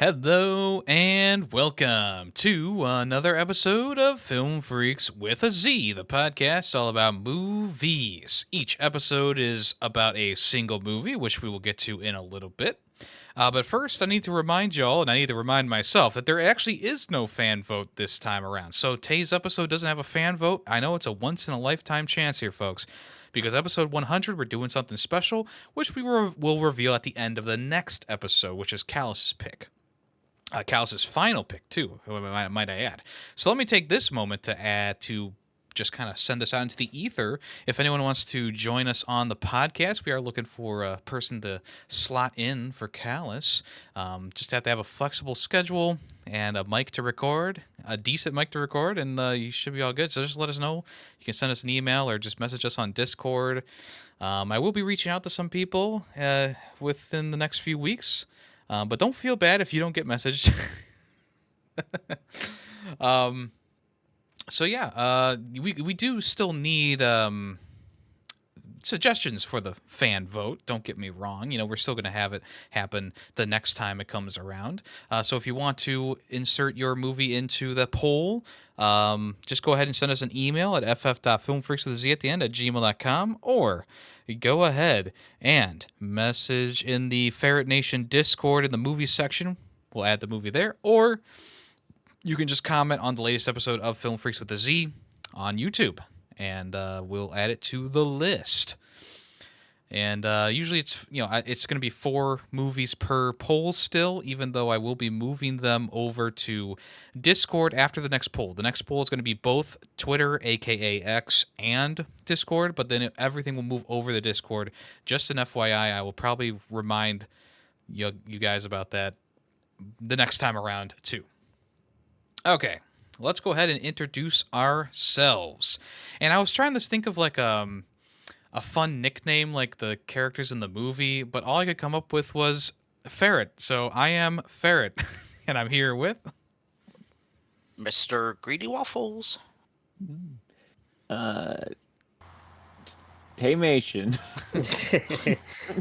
Hello and welcome to another episode of Film Freaks with a Z, the podcast all about movies. Each episode is about a single movie, which we will get to in a little bit. But first, I need to remind y'all, and I need to remind myself, that there actually is no fan vote this time around. So Tay's episode doesn't have a fan vote. I know it's a once-in-a-lifetime chance here, folks, because episode 100, we're doing something special, which will reveal at the end of the next episode, which is Callus's pick. Callus's final pick, too, might I add. So let me take this moment to just kind of send this out into the ether. If anyone wants to join us on the podcast, we are looking for a person to slot in for Callus. Just have to have a flexible schedule and a mic to record, a decent mic to record, and you should be all good. So just let us know. You can send us an email or just message us on Discord. I will be reaching out to some people within the next few weeks. But don't feel bad if you don't get messaged. We do still need suggestions for the fan vote. Don't get me wrong. We're still going to have it happen the next time it comes around. So if you want to insert your movie into the poll, just go ahead and send us an email at ff.filmfreaks at the end @gmail.com, or go ahead and message in the Ferret Nation Discord in the movie section. We'll add the movie there, or you can just comment on the latest episode of Film Freaks with a Z on YouTube, and we'll add it to the list. And usually it's going to be 4 movies per poll still, even though I will be moving them over to Discord after the next poll. The next poll is going to be both Twitter, aka X, and Discord, but then everything will move over the Discord. Just an FYI, I will probably remind you guys about that the next time around too. Okay, let's go ahead and introduce ourselves. And I was trying to think of like a fun nickname like the characters in the movie, but all I could come up with was Ferret. So I am Ferret, and I'm here with Mr. Greedy Waffles. Taymation.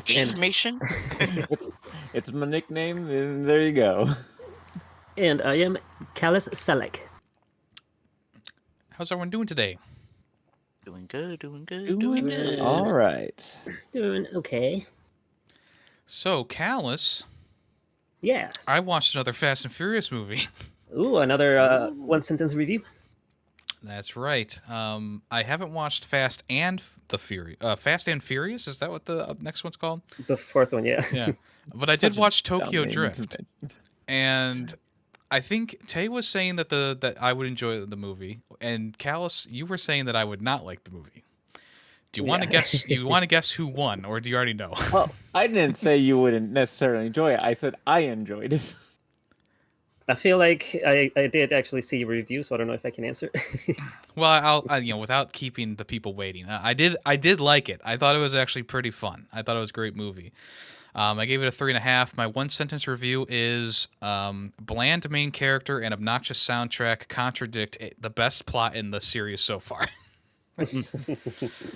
Information? it's my nickname, and there you go. And I am Callus Selleck. How's everyone doing today? Doing good, doing good, Doing doing good. all right. Doing okay. So, Callus, Yes. I watched another Fast and Furious movie. Ooh, another one sentence review. That's right. I haven't watched Fast and Furious. Is that what the next one's called? The fourth one, yeah. Yeah. But I did watch Tokyo Drift, and I think Tay was saying that I would enjoy the movie, and Callus, you were saying that I would not like the movie. Do you want to guess? You want to guess who won, or do you already know? Well, I didn't say you wouldn't necessarily enjoy it. I said I enjoyed it. I feel like I did actually see your review, so I don't know if I can answer. Well, without keeping the people waiting, I did like it. I thought it was actually pretty fun. I thought it was a great movie. I gave it a 3.5. My one sentence review is bland main character and obnoxious soundtrack contradict the best plot in the series so far.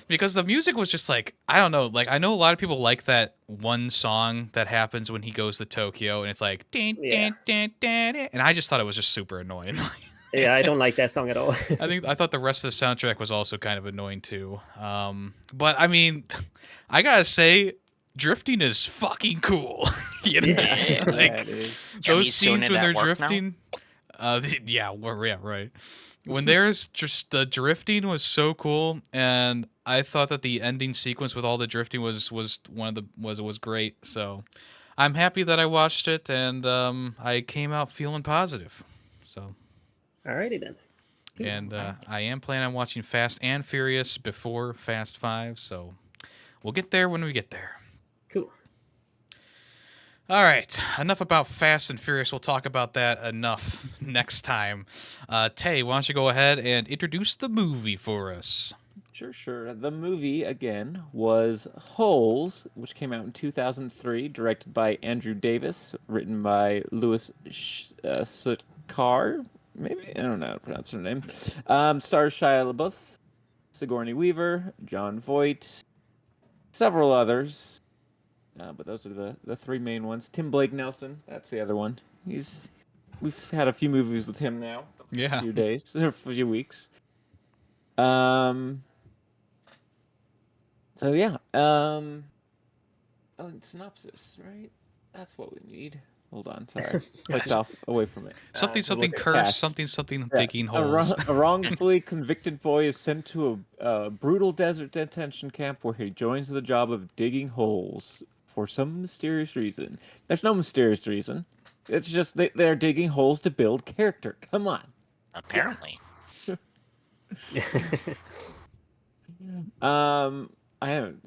Because the music was just like, I don't know, like I know a lot of people like that one song that happens when he goes to Tokyo, and it's like din, din, din, din, din, and I just thought it was just super annoying. Yeah, I don't like that song at all. I thought the rest of the soundtrack was also kind of annoying too. But I mean, I gotta say, drifting is fucking cool. You know? Yeah. Like those Yemmy's doing scenes it when at they're work drifting. Yeah, right. When there's just the drifting was so cool, and I thought that the ending sequence with all the drifting was great. So I'm happy that I watched it, and I came out feeling positive. So. Alrighty then. Cool. And I am planning on watching Fast and Furious before Fast 5, so we'll get there when we get there. Cool. All right, enough about Fast and Furious. We'll talk about that enough next time. Tay, why don't you go ahead and introduce the movie for us? Sure. The movie, again, was Holes, which came out in 2003, directed by Andrew Davis, written by Louis Sukar. Maybe? I don't know how to pronounce her name. Stars Shia LaBeouf, Sigourney Weaver, Jon Voight, several others. Story, Jon Voight, Sigourney Weaver, Jon Voight, several others. Stars Shia LaBeouf, Sigourney Weaver, Jon Voight, several others. Stars Shia LaBeouf, But those are the three main ones. Tim Blake Nelson, that's the other one. We've had a few movies with him now. Yeah. A few days, or a few weeks. So yeah. Oh, and synopsis, right? That's what we need. Hold on, sorry. Clicked off away from it. Something To something look at curse, cast. something Yeah, digging holes. A wrongfully convicted boy is sent to a brutal desert detention camp where he joins the job of digging holes for some mysterious reason. There's no mysterious reason. It's just they're digging holes to build character. Come on. Apparently. I haven't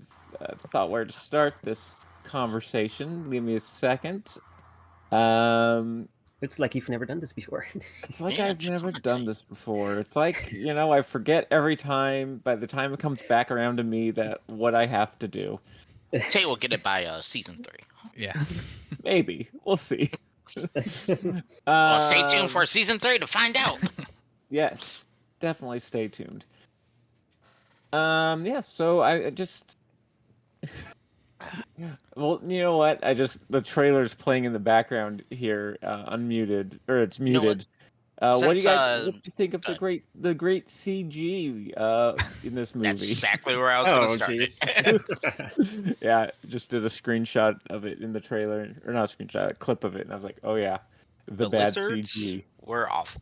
thought where to start this conversation. Give me a second. It's like you've never done this before. It's like Yeah, I've just never commentate. done this before. It's like, I forget every time, by the time it comes back around to me, that what I have to do. Tay will get it by season 3. Yeah. Maybe. We'll see. Well, stay tuned for season 3 to find out. Yes. Definitely stay tuned. Yeah, so I just... Well, you know what? The trailer's playing in the background here, unmuted, or it's know what? muted. What do you guys? Since, What do you think of the great CG in this movie? That's exactly where I was going to start it. Yeah, just did a screenshot of it in the trailer, or not a screenshot, a clip of it, and I was like, oh yeah, the bad lizards CG. were awful.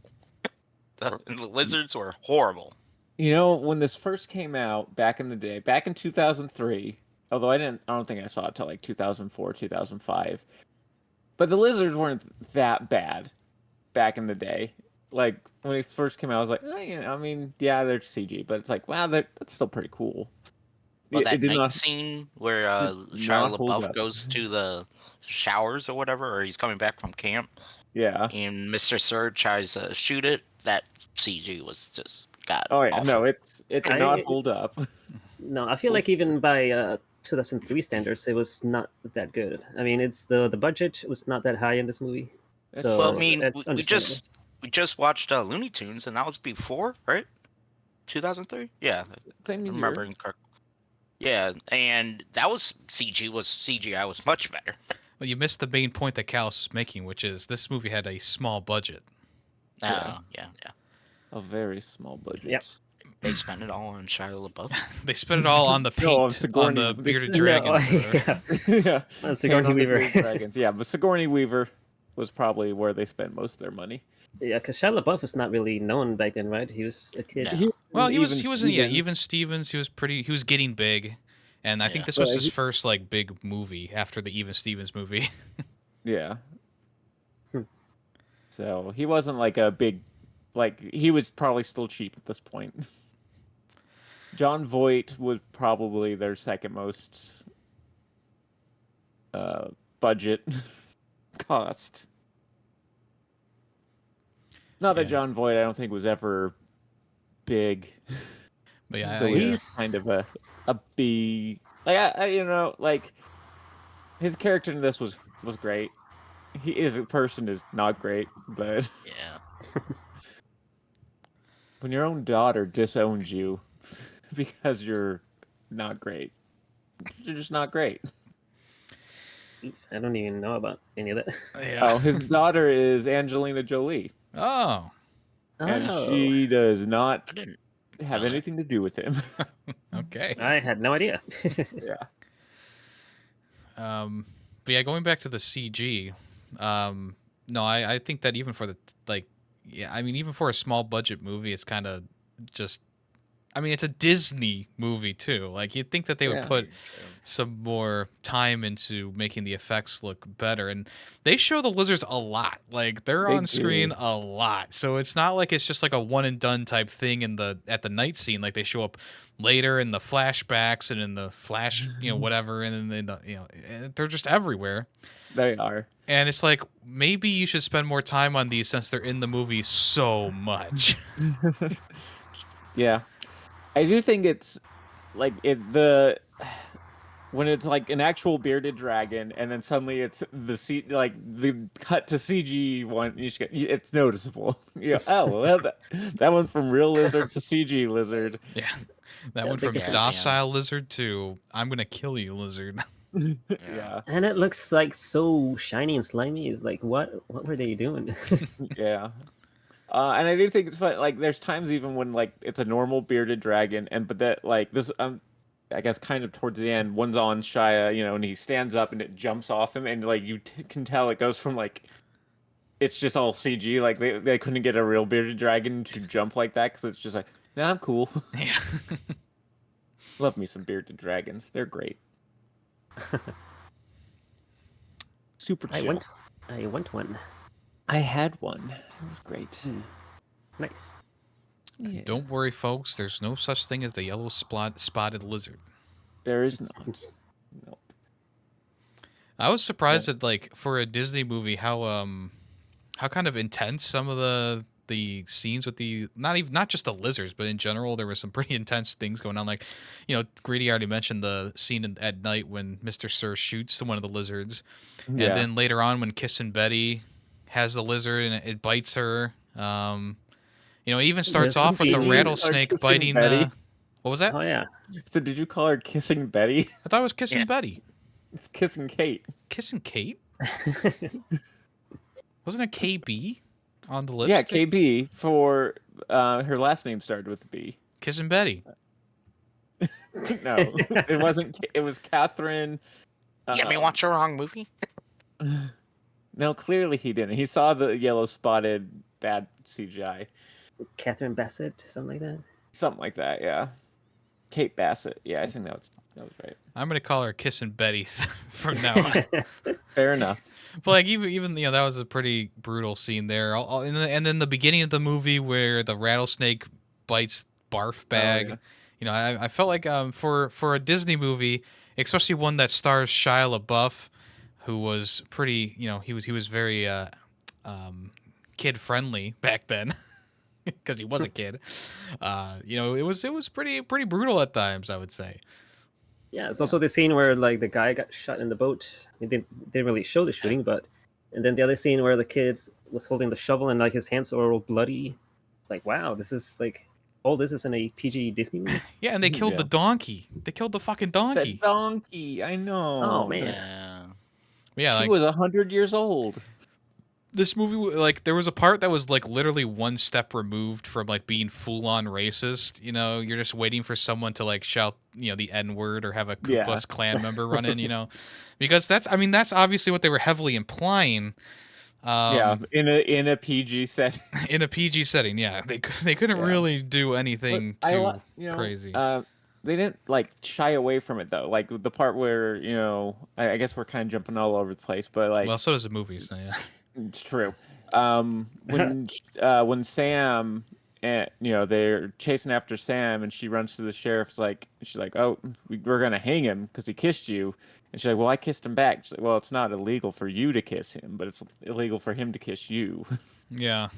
The lizards were horrible. When this first came out back in the day, back in 2003, although I don't think I saw it till like 2004, 2005, but the lizards weren't that bad back in the day. Like when it first came out, I was like, I mean, yeah, they're CG, but it's like, wow, that's still pretty cool. Well, that did night not- scene where did Shia not hold LaBeouf up. goes to the showers or whatever, or he's coming back from camp, Yeah. and Mr. Surge tries to shoot it. That CG was just Oh yeah, awful. no, it did not I- hold up. No, I feel like even by 2003 standards, it was not that good. I mean, it's the budget was not that high in this movie. So Well, I mean, it's we just watched Looney Tunes, and that was before, right? 2003. Yeah, Same year. remembering correct. Yeah, and that was CGI was much better. Well, you missed the main point that Callus is making, which is this movie had a small budget. Yeah. Yeah. A very small budget. Yep. They spent it all on Shia LaBeouf. They spent it all on the paint, No, on Sigourney- the they bearded spent- dragons. yeah, Yeah. Sigourney Hand on the Weaver. Green Dragons. Yeah, but Sigourney Weaver was probably where they spent most of their money. yeah, because Shia LaBeouf was not really known back then, right? He was a kid. No. Well, he was Even in Stevens. Even Stevens. He was getting big, and I think Yeah. this was Well, his first like big movie after the Even Stevens movie. Yeah. Hmm. So he wasn't like a big, he was probably still cheap at this point. John Voight was probably their second most budget cost. Not that Yeah. John Voight, I don't think, was ever big. But yeah, So I, he's kind of a B. His character in this was great. He as a person is not great, but Yeah. when your own daughter disowns you because you're not great, you're just not great. I don't even know about any of that. yeah. Oh, his daughter is Angelina Jolie, Oh, and Oh, she does not I didn't. have know that. anything to do with him. okay. I had no idea. Yeah. But yeah, going back to the CG, no, I think that even for even for a small budget movie, it's kind of just, I mean, it's a Disney movie too. Like you'd think that they would Yeah. put some more time into making the effects look better, and they show the lizards a lot. Like they're They on screen do. a lot, so it's not like it's just like a one and done type thing at the night scene. Like they show up later in the flashbacks and in the flash, whatever, and then and they're just everywhere. They are. And it's like maybe you should spend more time on these since they're in the movie so much. Yeah, I do think it's like when it's like an actual bearded dragon, and then suddenly it's the cut to CG one. It's noticeable. Yeah. Oh, well, that went from real lizard to CG lizard. Yeah. That Yeah, went big from difference. docile lizard to I'm gonna kill you lizard. Yeah, And it looks like so shiny and slimy. It's like, what were they doing? yeah. And I do think it's fun. Like, there's times even when like it's a normal bearded dragon, and but that like this, I guess kind of towards the end, one's on Shia, and he stands up and it jumps off him, and like you can tell it goes from like it's just all CG. Like they couldn't get a real bearded dragon to jump like that because it's just like, nah, I'm cool. Yeah. Love me some bearded dragons. They're great. Super chill. I want one. I had one. It was great. Nice. Yeah. Don't worry, folks. There's no such thing as the yellow spotted lizard. There is not. No. I was surprised at like for a Disney movie how kind of intense some of the scenes with the not just the lizards, but in general there were some pretty intense things going on. Like, Greedy already mentioned the scene at night when Mr. Sir shoots one of the lizards, and then later on when Kissin' Betty has the lizard and it bites her. It even starts off with the rattlesnake biting. What was that? Oh yeah. So did you call her Kissing Betty? I thought it was Kissing Betty. It's Kissing Kate. Kissing Kate? Wasn't it KB on the lipstick? Yeah, KB for her last name started with a B. Kissing Betty. No, it wasn't. It was Catherine. Yemmy watch a wrong movie? No, clearly he didn't. He saw the yellow spotted bad CGI. Catherine Bassett, something like that. Something like that, yeah. Kate Bassett. Yeah, I think that was right. I'm gonna call her Kissing Betty from now on. Fair enough. But like even that was a pretty brutal scene there. And then the beginning of the movie where the rattlesnake bites Barf Bag. I felt like for a Disney movie, especially one that stars Shia LaBeouf, who was pretty, he was very kid friendly back then. Because he was a kid, it was pretty brutal at times, I would say. Yeah, it's also the scene where like the guy got shot in the boat. They didn't really show the shooting, and then the other scene where the kid was holding the shovel and like his hands were all bloody. It's like, wow, this is like all this is in a PG Disney movie. Yeah, and they killed the donkey. They killed the fucking donkey. The donkey, I know. Oh man. Yeah, she was 100 years old. This movie, like, there was a part that was like literally one step removed from like being full on racist. You're just waiting for someone to like shout, the N word or have a Ku Klux Klan member run in, because that's obviously what they were heavily implying. In a PG setting. In a PG setting, yeah, they couldn't really do anything too crazy. They didn't like shy away from it though. Like the part where I guess we're kind of jumping all over the place, but like, well, so does the movie, so yeah. It's true. When Sam and they're chasing after Sam and she runs to the sheriff, she's like, oh, we're gonna hang him because he kissed you, and she's like, well, I kissed him back. She's like, well, it's not illegal for you to kiss him, but it's illegal for him to kiss you. Yeah.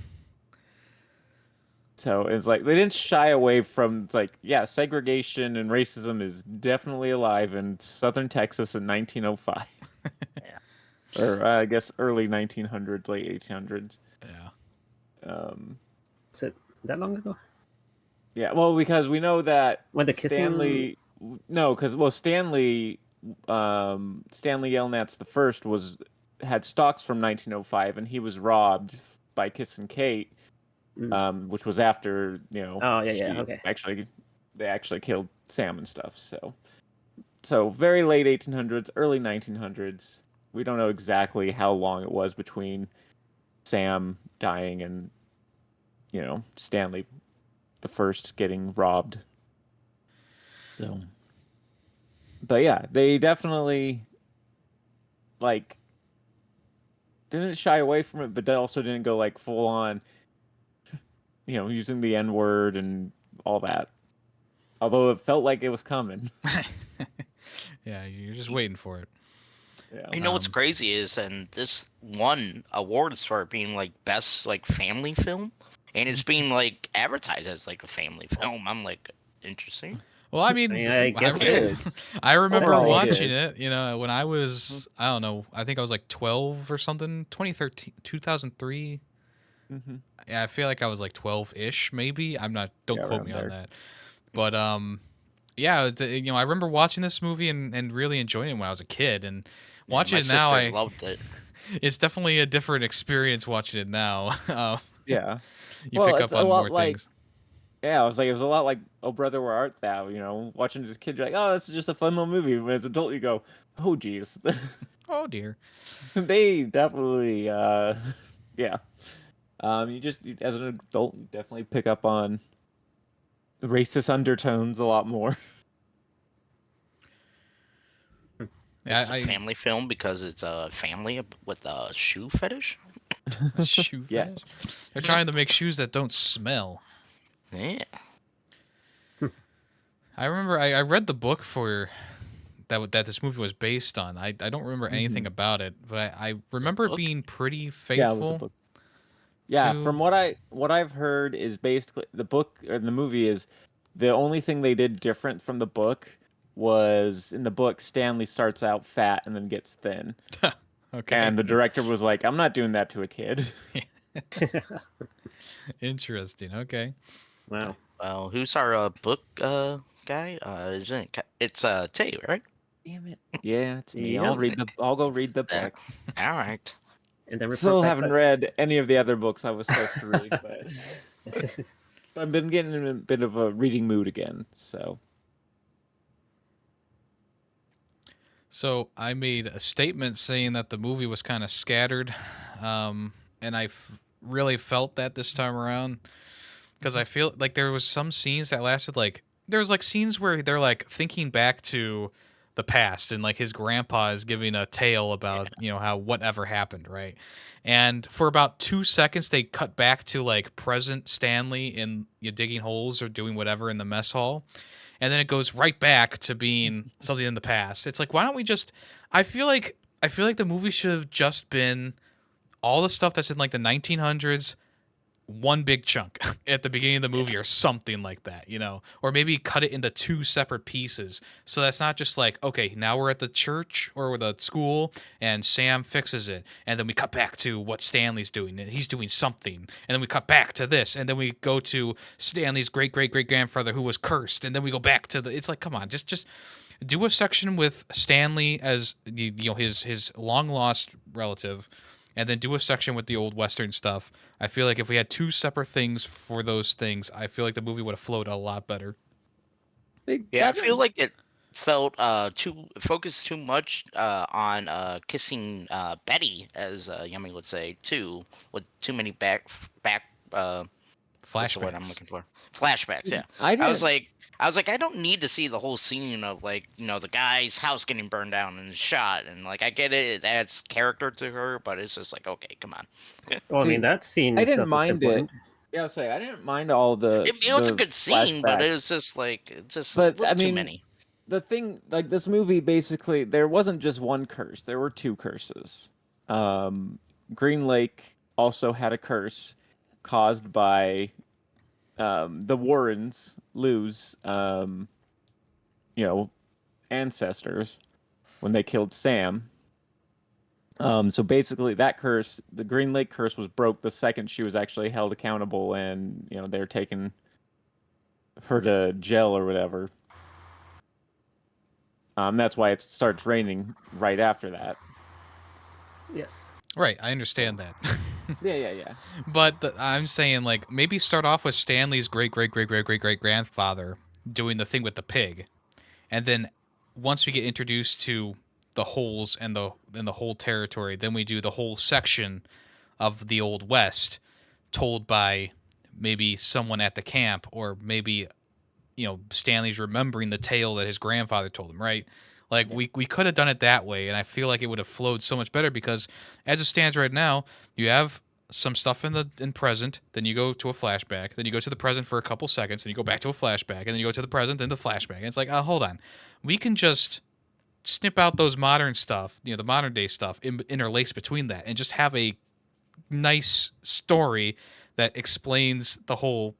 So it's like they didn't shy away from. It's like, yeah, segregation and racism is definitely alive in southern Texas in 1905. Yeah. Or I guess early 1900s, late 1800s. Yeah. Is it that long ago? Yeah, well, because we know that when the kissing... Stanley Yelnats the first had stocks from 1905, and he was robbed by Kissin' Kate, which was after Oh yeah, okay. They actually killed Sam and stuff. So very late 1800s, early 1900s. We don't know exactly how long it was between Sam dying and, Stanley the first getting robbed. So, but yeah, they definitely didn't shy away from it, but they also didn't go like full on, using the N-word and all that. Although it felt like it was coming. Yeah, you're just waiting for it. Yeah. What's crazy is, and this won awards for it being like best like family film, and it's being like advertised as like a family film. I'm like, interesting. Well, I mean, I guess it is. I remember Overall, watching it, when I was, I don't know, I think I was like 12 or something, 2003. Mm-hmm. Yeah, I feel like I was like 12-ish, maybe. Don't quote me on that. But Yeah, I remember watching this movie and really enjoying it when I was a kid, and Yeah, watching my it now, sister loved it. it's definitely a different experience watching it now. Yeah. You Well, pick it's up a on lot more like things. yeah, I was like it was a lot like Oh Brother Where Art Thou, watching this kid you're like, "Oh, this is just a fun little movie." But as an adult you go, "Oh geez." Oh dear. They definitely yeah. As an adult you definitely pick up on the racist undertones a lot more. It's a I family film because it's a family with a shoe fetish. shoe Yes. fetish. They're trying to make shoes that don't smell. Yeah. I remember I read the book for that this movie was based on. I don't remember anything Mhm. about it, but I The remember it book? being pretty Yeah, it was a faithful book. Yeah, to. from what I've heard is basically the book or the movie is the only thing they did different from the book was in the book Stanley starts out fat and then gets thin. Okay. And the director was like, "I'm not doing that to a kid." Interesting. Okay. Wow. Well, who's our book guy? Isn't it? It's Tay, right? Damn it. Yeah, it's me. Yep. I'll go read the Yeah. book. All right. And then report Still back to haven't us. read any of the other books I was supposed to read, but I've been getting in a bit of a reading mood again. So, So I made a statement saying that the movie was kind of scattered, and really felt that this time around because I feel like there was some scenes that lasted like there was like scenes where they're like thinking back to the past and like his grandpa is giving a tale about how whatever happened, right? And for about 2 seconds they cut back to like present Stanley in digging holes or doing whatever in the mess hall, and then it goes right back to being something in the past. It's like, why don't we just? I feel like the movie should have just been all the stuff that's in like the 1900s, one big chunk at the beginning of the movie or something like that, or maybe cut it into two separate pieces. So that's not just like, okay, now we're at the church or the school and Sam fixes it. And then we cut back to what Stanley's doing and he's doing something. And then we cut back to this. And then we go to Stanley's great great great grandfather who was cursed. And then we go back to it's like, come on, just do a section with Stanley as his long lost relative, and then do a section with the old Western stuff. I feel like if we had two separate things for those things, I feel like the movie would have flowed a lot better. they Yeah, I got feel like it felt too focused too much on kissing Betty, as Yummy would say, too, with too many back what's the word I'm Flashbacks. looking for? Flashbacks, yeah. I I was didn't. like I was like, I don't need to see the whole scene of like, the guy's house getting burned down and shot, and like I get it, it adds character to her, but it's just like, okay, come on. Well, I See, mean, that scene I didn't itself is mind it. important. Yeah, I'll say I didn't mind all the It was a the good scene, but it flashbacks. was just like just a But I little too mean, many. the thing like this movie basically there wasn't just one curse. There were two curses. Um, Green Lake also had a curse caused by the Warrens lose you know ancestors when they killed Sam. So basically, that curse, the Green Lake curse, was broke the second she was actually held accountable, and they're taking her to jail or whatever. That's why it starts raining right after that. Yes. Right, I understand that. Yeah. But I'm saying like maybe start off with Stanley's great great great great great great grandfather doing the thing with the pig, and then once we get introduced to the holes and the whole territory, then we do the whole section of the old west told by maybe someone at the camp, or maybe Stanley's remembering the tale that his grandfather told him, right? Like Yeah. we could have done it that way, and I feel like it would have flowed so much better because as it stands right now, you have some stuff in present, then you go to a flashback, then you go to the present for a couple seconds, and you go back to a flashback, and then you go to the present, then the flashback. And it's like, hold on, we can just snip out those modern stuff, the modern day stuff, interlace between that, and just have a nice story that explains the whole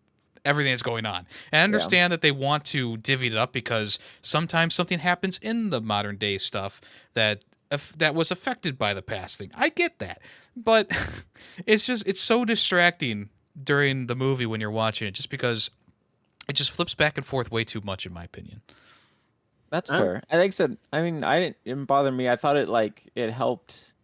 everything that's going on. And I understand that they want to divvy it up because sometimes something happens in the modern day stuff that was affected by the past thing. I get that. But it's so distracting during the movie when you're watching it, just because It just flips back and forth way too much, in my opinion. That's fair. I think so. I mean, it didn't bother me. I thought it helped.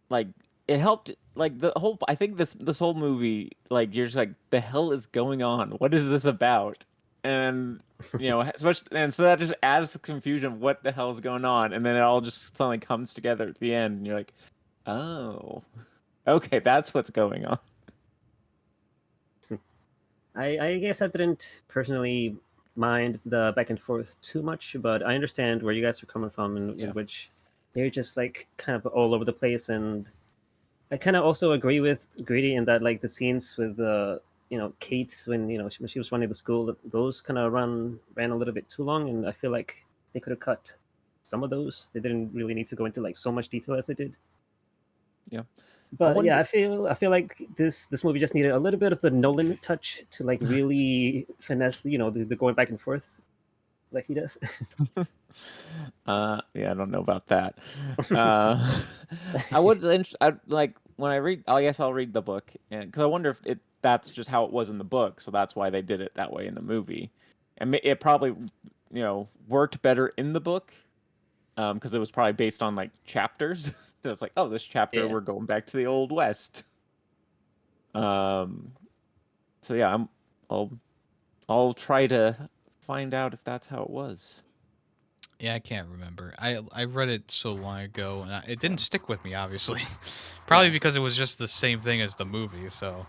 Like it helped. Like the whole. I think this whole movie. Like you're just like, the hell is going on? What is this about? And especially, and so that just adds to confusion. What the hell is going on? And then it all just suddenly comes together at the end, and you're like, oh, okay, that's what's going on. I guess I didn't personally mind the back and forth too much, but I understand where you guys are coming from, in which they're just like kind of all over the place. And I kind of also agree with Greedy in that, like, the scenes with Kate, when when she was running the school, those kind of ran a little bit too long, and I feel like they could have cut some of those. They didn't really need to go into like so much detail as they did. Yeah. But I feel like this movie just needed a little bit of the Nolan touch to like really finesse the going back and forth like he does. Yeah, I don't know about that. I would like when I read. I guess I'll read the book, and because I wonder if that's just how it was in the book, so that's why they did it that way in the movie, and it probably worked better in the book, because it was probably based on like chapters. So it's like, oh, this chapter we're going back to the Old West. So yeah, I'll try to find out if that's how it was. Yeah, I can't remember. I read it so long ago, and it didn't stick with me, obviously. Probably because it was just the same thing as the movie, so...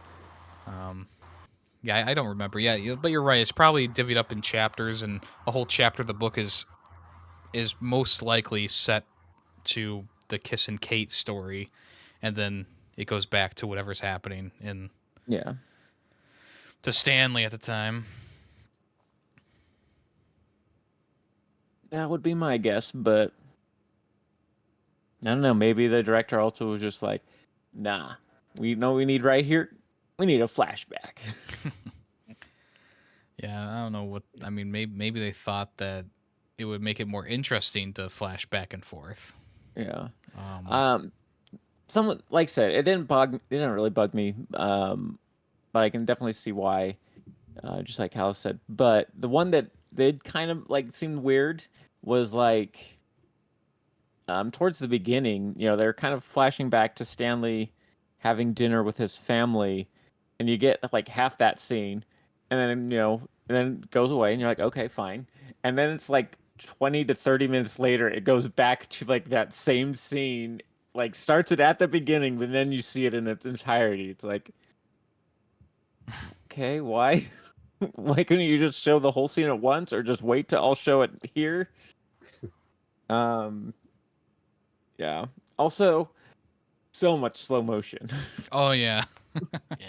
yeah, I don't remember. Yeah, but you're right. It's probably divvied up in chapters, and a whole chapter of the book is most likely set to the Kiss and Kate story, and then it goes back to whatever's happening to Stanley at the time. That would be my guess, but I don't know. Maybe the director also was just like, nah, we know we need right here. We need a flashback. Yeah, I don't know what... I mean, maybe they thought that it would make it more interesting to flash back and forth. Yeah. Someone, like I said, it didn't really bug me. But I can definitely see why, just like Hal said. But the one that did kind of like seemed weird was like, towards the beginning, they're kind of flashing back to Stanley having dinner with his family, and you get like half that scene, and then it goes away, and you're like, okay, fine. And then it's like 20 to 30 minutes later, it goes back to like that same scene, like starts it at the beginning, but then you see it in its entirety. It's like, okay, why? Why couldn't you just show the whole scene at once, or just wait till I'll show it here? Yeah. Also, so much slow motion. Oh yeah. Yeah.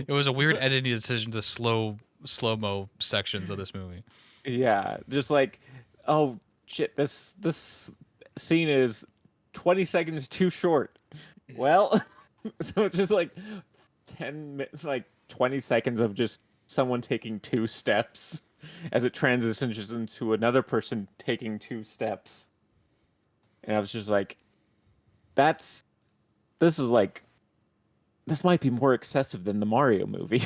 It was a weird editing decision to slow-mo sections of this movie. Yeah, just like, oh shit, this scene is 20 seconds too short. Well, so it's just like 10 minutes, like 20 seconds of just someone taking 2 steps as it transitions into another person taking 2 steps. And I was just like, this might be more excessive than the Mario movie.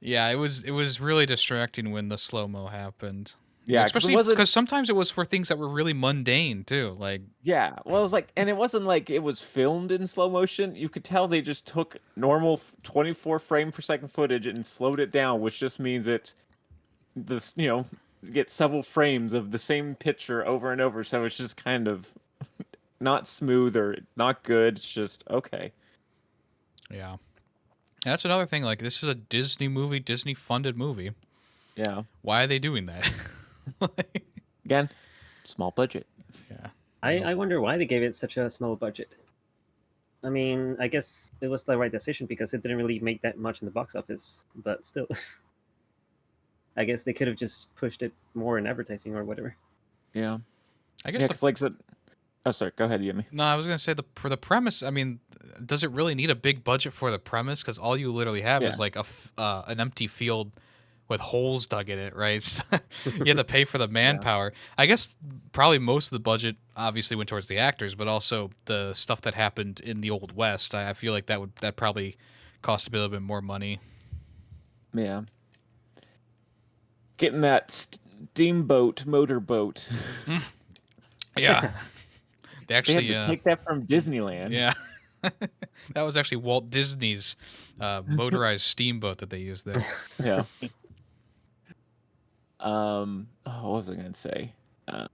Yeah, it was really distracting when the slow-mo happened. Yeah, especially because sometimes it was for things that were really mundane too. Like, yeah, well, it was like, and it wasn't like it was filmed in slow motion. You could tell they just took normal 24 frame per second footage and slowed it down, which just means it's this, get several frames of the same picture over and over. So it's just kind of not smooth or not good. It's just okay. Yeah, that's another thing. Like, this is a Disney movie, Disney funded movie. Yeah. Why are they doing that? Again, small budget. Yeah. I wonder why they gave it such a small budget. I mean, I guess it was the right decision because it didn't really make that much in the box office, but still. I guess they could have just pushed it more in advertising or whatever. Yeah. I guess oh, sorry. Go ahead, Yemmy. No, I was gonna say for the premise. I mean, does it really need a big budget for the premise? Because all you literally have is like an empty field with holes dug in it, right? So you have to pay for the manpower. I guess probably most of the budget obviously went towards the actors, but also the stuff that happened in the Old West. I feel like that probably cost a little bit more money. Yeah. Getting that steamboat motorboat. Yeah. They They had actually, to take that from Disneyland. yeah. That was actually Walt Disney's motorized steamboat that they used there. Yeah. What was I gonna say? Crap.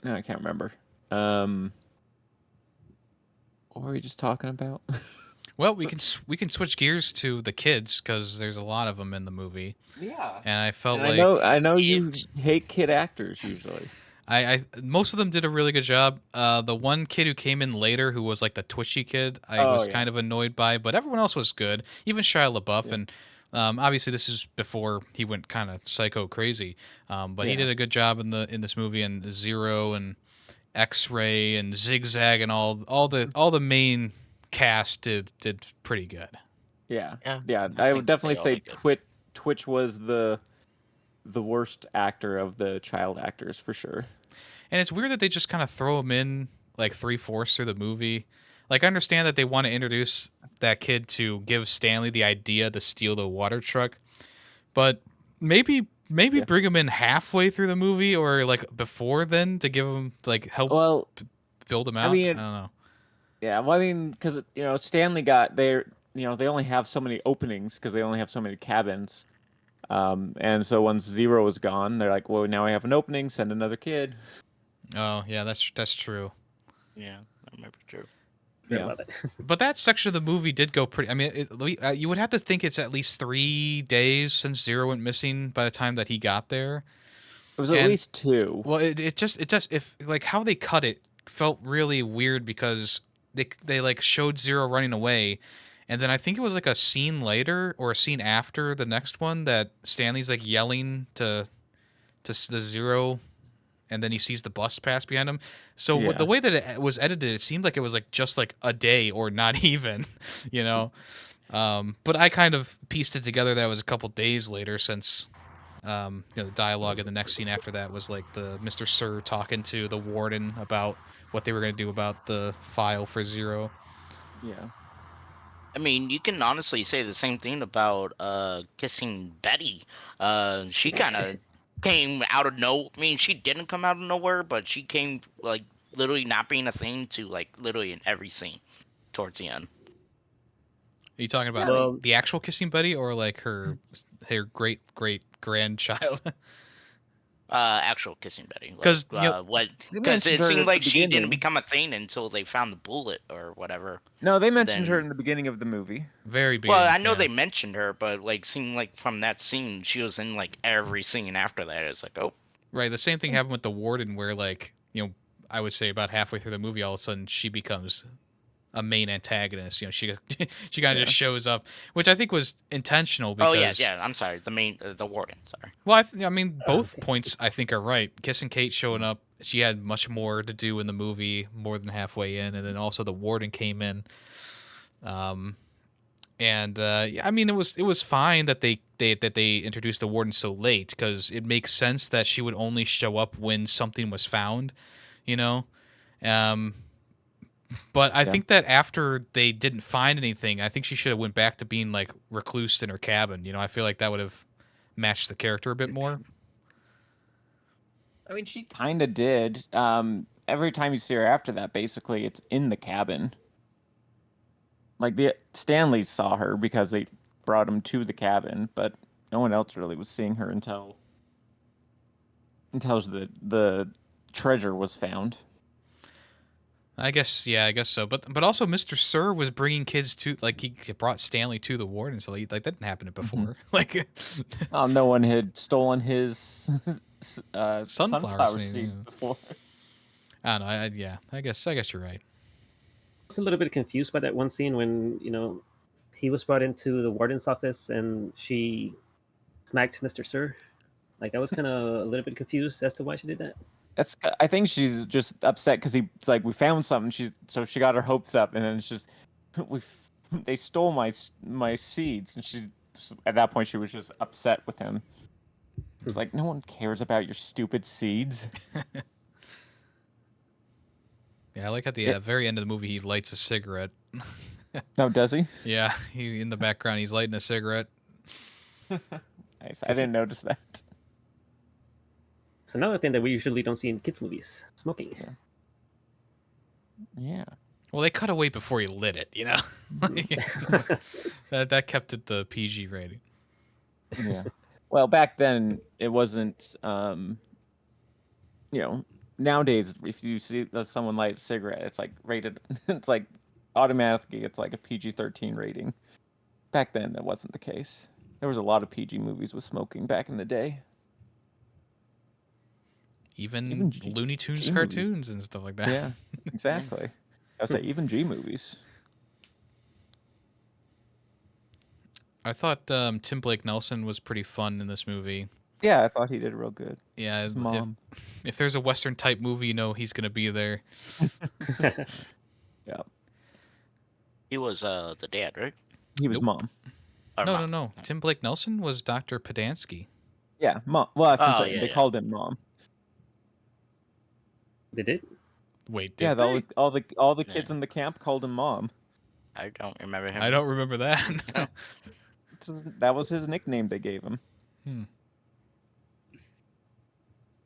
No, I can't remember. What were we just talking about? Well, we can switch gears to the kids because there's a lot of them in the movie, Yeah. and I felt And like I know you Kids. hate kid actors usually. I most of them did a really good job. The one kid who came in later, who was like the twitchy kid, I Oh, was yeah. kind of annoyed by, but everyone else was good. Even Shia LaBeouf, Yeah. and obviously this is before he went kind of psycho crazy. But he Yeah. did a good job in this movie, and Zero and X-Ray and Zigzag and all the main cast did pretty good. Yeah. Yeah, Yeah. I I think would definitely they all say did good. Twitch was the worst actor of the child actors for sure. And it's weird that they just kind of throw him in like 3/4 through the movie. Like, I understand that they want to introduce that kid to give Stanley the idea to steal the water truck, but maybe Yeah. bring him in halfway through the movie or like before then to give him like help Well, build him I out. I mean, don't know. yeah. Well, I mean, because Stanley got their, they only have so many openings because they only have so many cabins. And so once Zero is gone, they're like, well, now I have an opening. Send another kid. Oh yeah, that's true. Yeah, I remember true. Forgot Yeah. about that. But that section of the movie did go pretty. I mean, you would have to think it's at least 3 days since Zero went missing by the time that he got there. It was at And- least 2. Well, it just if like how they cut it felt really weird because they like showed Zero running away, and then I think it was like a scene later or a scene after the next one that Stanley's like yelling to the Zero, and then he sees the bus pass behind him. So Yeah. the way that it was edited, it seemed like it was like just like a day or not even, you know. But I kind of pieced it together that it was a couple days later since. The dialogue in the next scene after that was like the Mr. Sir talking to the warden about what they were going to do about the file for Zero. Yeah. I mean, you can honestly say the same thing about kissing Betty. She kind of came out of no. I mean, she didn't come out of nowhere, but she came like literally not being a thing to like literally in every scene towards the end. Are you talking about Well- the actual kissing buddy or like her great grandchild? Actual kissing Betty. 'Cause, They Because mentioned it her seemed at like the she didn't beginning. become a thing until they found the bullet or whatever. No, they mentioned her Then- in the beginning of the movie. Very big. Well, I know they mentioned her, but like seemed like from that scene, she was in like every scene after that. It's like, oh, Right. The same thing happened with the warden, where like I would say about halfway through the movie, all of a sudden she becomes a main antagonist. She she kind of just shows up, which I think was intentional because. oh yeah. I'm sorry, the warden. Sorry. Well, I mean, both okay. points I think are right. Kissing Kate showing up, she had much more to do in the movie, more than halfway in, and then also the warden came in. Yeah, I mean, it was fine that they introduced the warden so late because it makes sense that she would only show up when something was found, you know. But I think that after they didn't find anything, I think she should have went back to being like recluse in her cabin. I feel like that would have matched the character a bit more. I mean, she kind of did. Every time you see her after that, basically, it's in the cabin. Like the Stanleys saw her because they brought him to the cabin, but no one else really was seeing her until the treasure was found. I guess so. But also, Mr. Sir was bringing kids to like he brought Stanley to the warden, so like that didn't happen before. Like, No one had stolen his Sunflower sunflower seeds, seeds yeah. before. I don't know. I guess you're right. I was a little bit confused by that one scene when he was brought into the warden's office and she smacked Mr. Sir. Like I was kind of a little bit confused as to why she did that. I think she's just upset because it's like we found something. So she got her hopes up, and then it's just they stole my seeds, and she at that point she was just upset with him. It's like no one cares about your stupid seeds. Yeah, I like at the very end of the movie he lights a cigarette. No, does he? Yeah, he in the background he's lighting a cigarette. Nice. I didn't notice that. It's another thing that we usually don't see in kids' movies: smoking. Yeah. Well, they cut away before he lit it, you know. that kept it the PG rating. Yeah. Well, back then it wasn't. Nowadays if you see someone light a cigarette, it's like rated. It's like automatically it's like a PG-13 rating. Back then that wasn't the case. There was a lot of PG movies with smoking back in the day. Even Looney Tunes G cartoons movies. and stuff like that. Yeah, exactly. I would say even G movies. I thought Tim Blake Nelson was pretty fun in this movie. Yeah, I thought he did real good. Yeah, His mom. if there's a Western type movie, you know he's gonna be there. Yeah. He was the dad, right? He was Nope. mom. Or mom? No. Tim Blake Nelson was Dr. Podansky. Yeah, mom. Well, that's what I'm Oh, saying. yeah, They yeah. called him mom. They did. Wait, Yeah, did they? all the Yeah. kids in the camp called him mom. I don't remember him. I don't remember that. That was his nickname they gave him.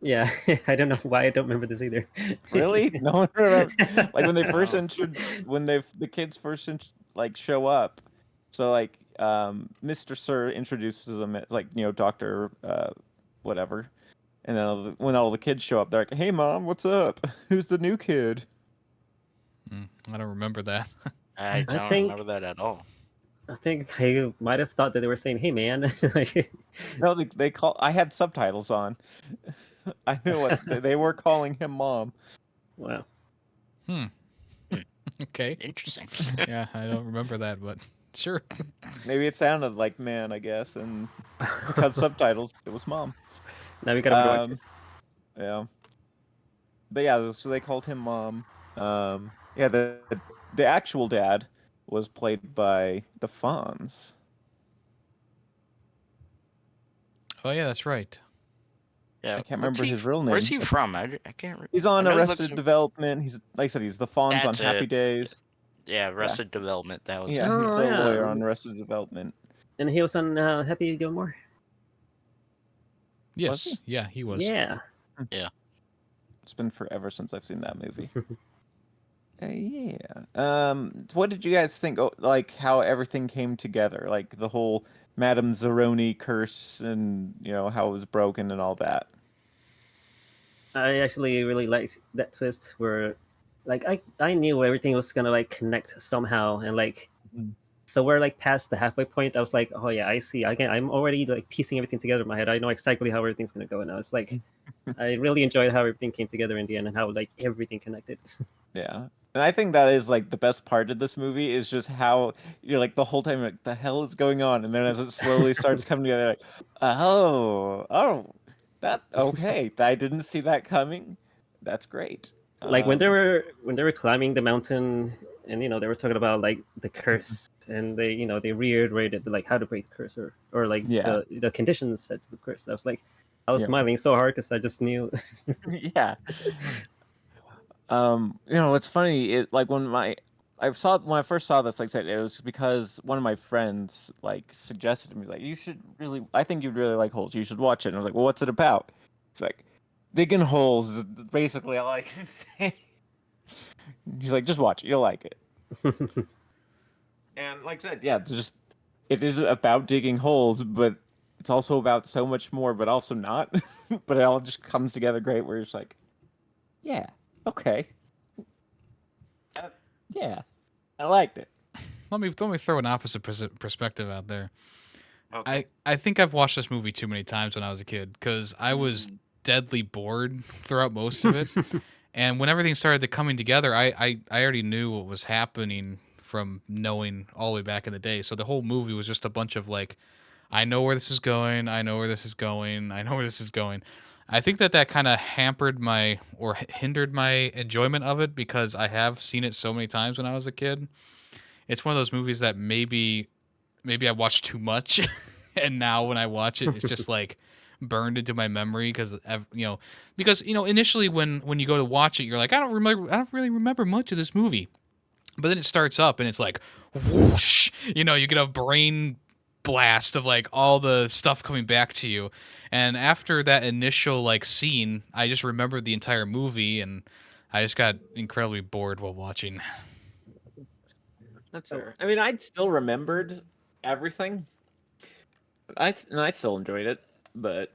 Yeah, I don't know why I don't remember this either. Really? No one remembers. Like when they first the kids first show up. So like Mr. Sir introduces them as like Doctor whatever, and then when all the kids show up, they're like, "Hey mom, what's up? Who's the new kid?" I don't remember that. I don't think- remember that at all. I think I might have thought that they were saying, "Hey, man." Like, No, they call. I had subtitles on. I knew what they were calling him mom. wow. Okay. Interesting. Yeah, I don't remember that, but sure. Maybe it sounded like man, I guess, and because subtitles, it was mom. Now we gotta watch it. Yeah. But yeah, so they called him mom. Yeah, the actual dad was played by the Fonz. Oh yeah, that's right. Yeah. I can't what's remember his real name. Where's he from? I can't. He's on I know he Arrested looks- Development. He's like I said, he's the Fonz on That's Happy it. Days. Yeah, Arrested Development. That was. Yeah, he's Oh, the yeah. lawyer on Arrested Development. And he was on Happy Gilmore. Yes. he? Yeah, he was. Yeah. It's been forever since I've seen that movie. Yeah. What did you guys think? Like how everything came together, like the whole Madame Zeroni curse, and how it was broken and all that. I actually really liked that twist where, like, I knew everything was gonna like connect somehow, and like, so we're like past the halfway point. I was like, oh yeah, I see. I'm already like piecing everything together in my head. I know exactly how everything's gonna go, and I was like, I really enjoyed how everything came together in the end and how like everything connected. Yeah. And I think that is like the best part of this movie is just how you're like the whole time like the hell is going on, and then as it slowly starts coming together, like, oh, that okay. I didn't see that coming. That's great. Like when they were climbing the mountain, and they were talking about like the curse, and they reiterated like how to break the curse, or like Yeah. the conditions set to the curse. I was like, I was Yeah. smiling so hard because I just knew. Yeah. It's funny. It like when I first saw this, like I said, it was because one of my friends like suggested to me, like, I think you'd really like Holes. You should watch it. And I was like, well, what's it about? It's like digging holes is basically all I can say. He's like, just watch it. You'll like it. And like I said, yeah, it is about digging holes, but it's also about so much more, but also not. But it all just comes together great. Where it's like, yeah, okay, yeah, I liked it. Let me throw an opposite perspective out there. Okay. I think I've watched this movie too many times when I was a kid because I was deadly bored throughout most of it. And when everything started coming together, I already knew what was happening from knowing all the way back in the day. So the whole movie was just a bunch of like, I know where this is going. I know where this is going. I know where this is going. I think that kind of hampered or hindered my enjoyment of it because I have seen it so many times when I was a kid. It's one of those movies that maybe I watched too much, and now when I watch it, it's just like burned into my memory because initially when you go to watch it, you're like, I don't really remember much of this movie, but then it starts up and it's like whoosh, you get a brain blast of like all the stuff coming back to you. And after that initial like scene, I just remembered the entire movie, and I just got incredibly bored while watching. That's fair. I mean, I'd still remembered everything. I still enjoyed it, but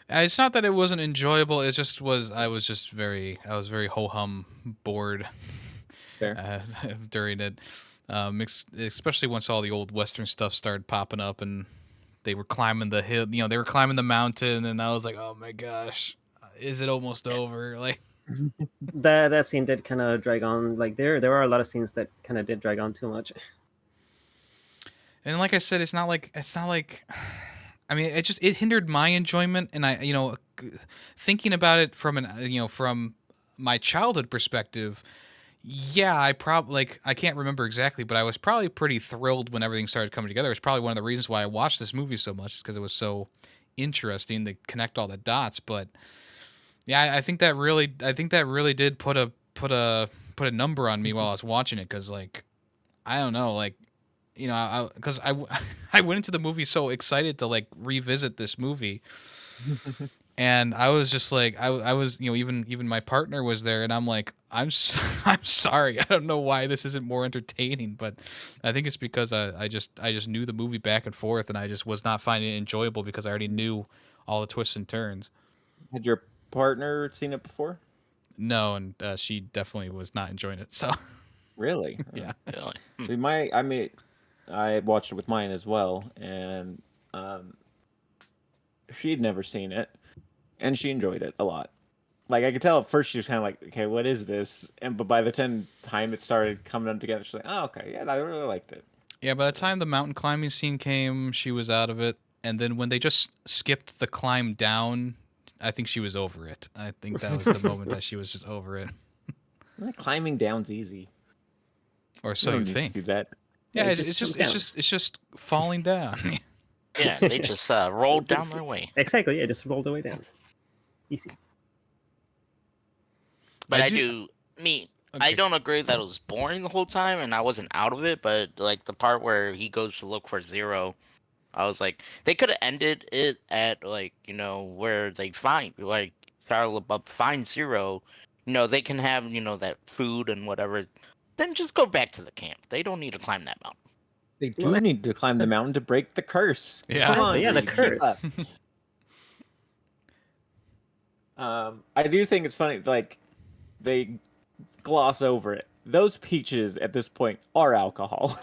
It's not that it wasn't enjoyable. It just was. I was very ho hum bored fair. during it. Especially once all the old Western stuff started popping up and they were climbing the hill. You know, they were climbing the mountain, and I was like, oh my gosh, is it almost over? Like, That scene did kind of drag on. Like there are a lot of scenes that kind of did drag on too much. and like I said, it's not like. I mean, it hindered my enjoyment, and thinking about it from from my childhood perspective. Yeah, I can't remember exactly, but I was probably pretty thrilled when everything started coming together. It's probably one of the reasons why I watched this movie so much, is because it was so interesting to connect all the dots. But yeah, I think that really did put a number on me while I was watching it, because like, I don't know, like, because I went into the movie so excited to like revisit this movie. And I was just like, I was, even my partner was there, and I'm like, I'm sorry, I don't know why this isn't more entertaining, but I think it's because I just knew the movie back and forth, and I just was not finding it enjoyable because I already knew all the twists and turns. Had your partner seen it before? No, and she definitely was not enjoying it. So Really? yeah, Really? See, I watched it with mine as well, and she'd never seen it, and she enjoyed it a lot. Like, I could tell at first she was kind of like, okay, what is this? But by the time it started coming together, she's like, oh, okay, yeah, I really liked it. yeah. By the time the mountain climbing scene came, she was out of it, and then when they just skipped the climb down, I think she was over it. I think that was the moment that she was just over it. Climbing down's easy. Or so You you don't need to think. do that. Yeah, Yeah, it's just falling down. Yeah, they just rolled down their way. Exactly. Yeah, just rolled the way down. Easy. But I Okay. don't agree that it was boring the whole time, and I wasn't out of it. But like the part where he goes to look for Zero, I was like, they could have ended it at like where they find like Shia LaBeouf finds Zero. They can have that food and whatever. Then just go back to the camp. They don't need to climb that mountain. They do need to climb the mountain to break the curse. Yeah. Come on, Yeah, the Reed, keep curse. up. I do think it's funny, like, they gloss over it. Those peaches at this point are alcohol.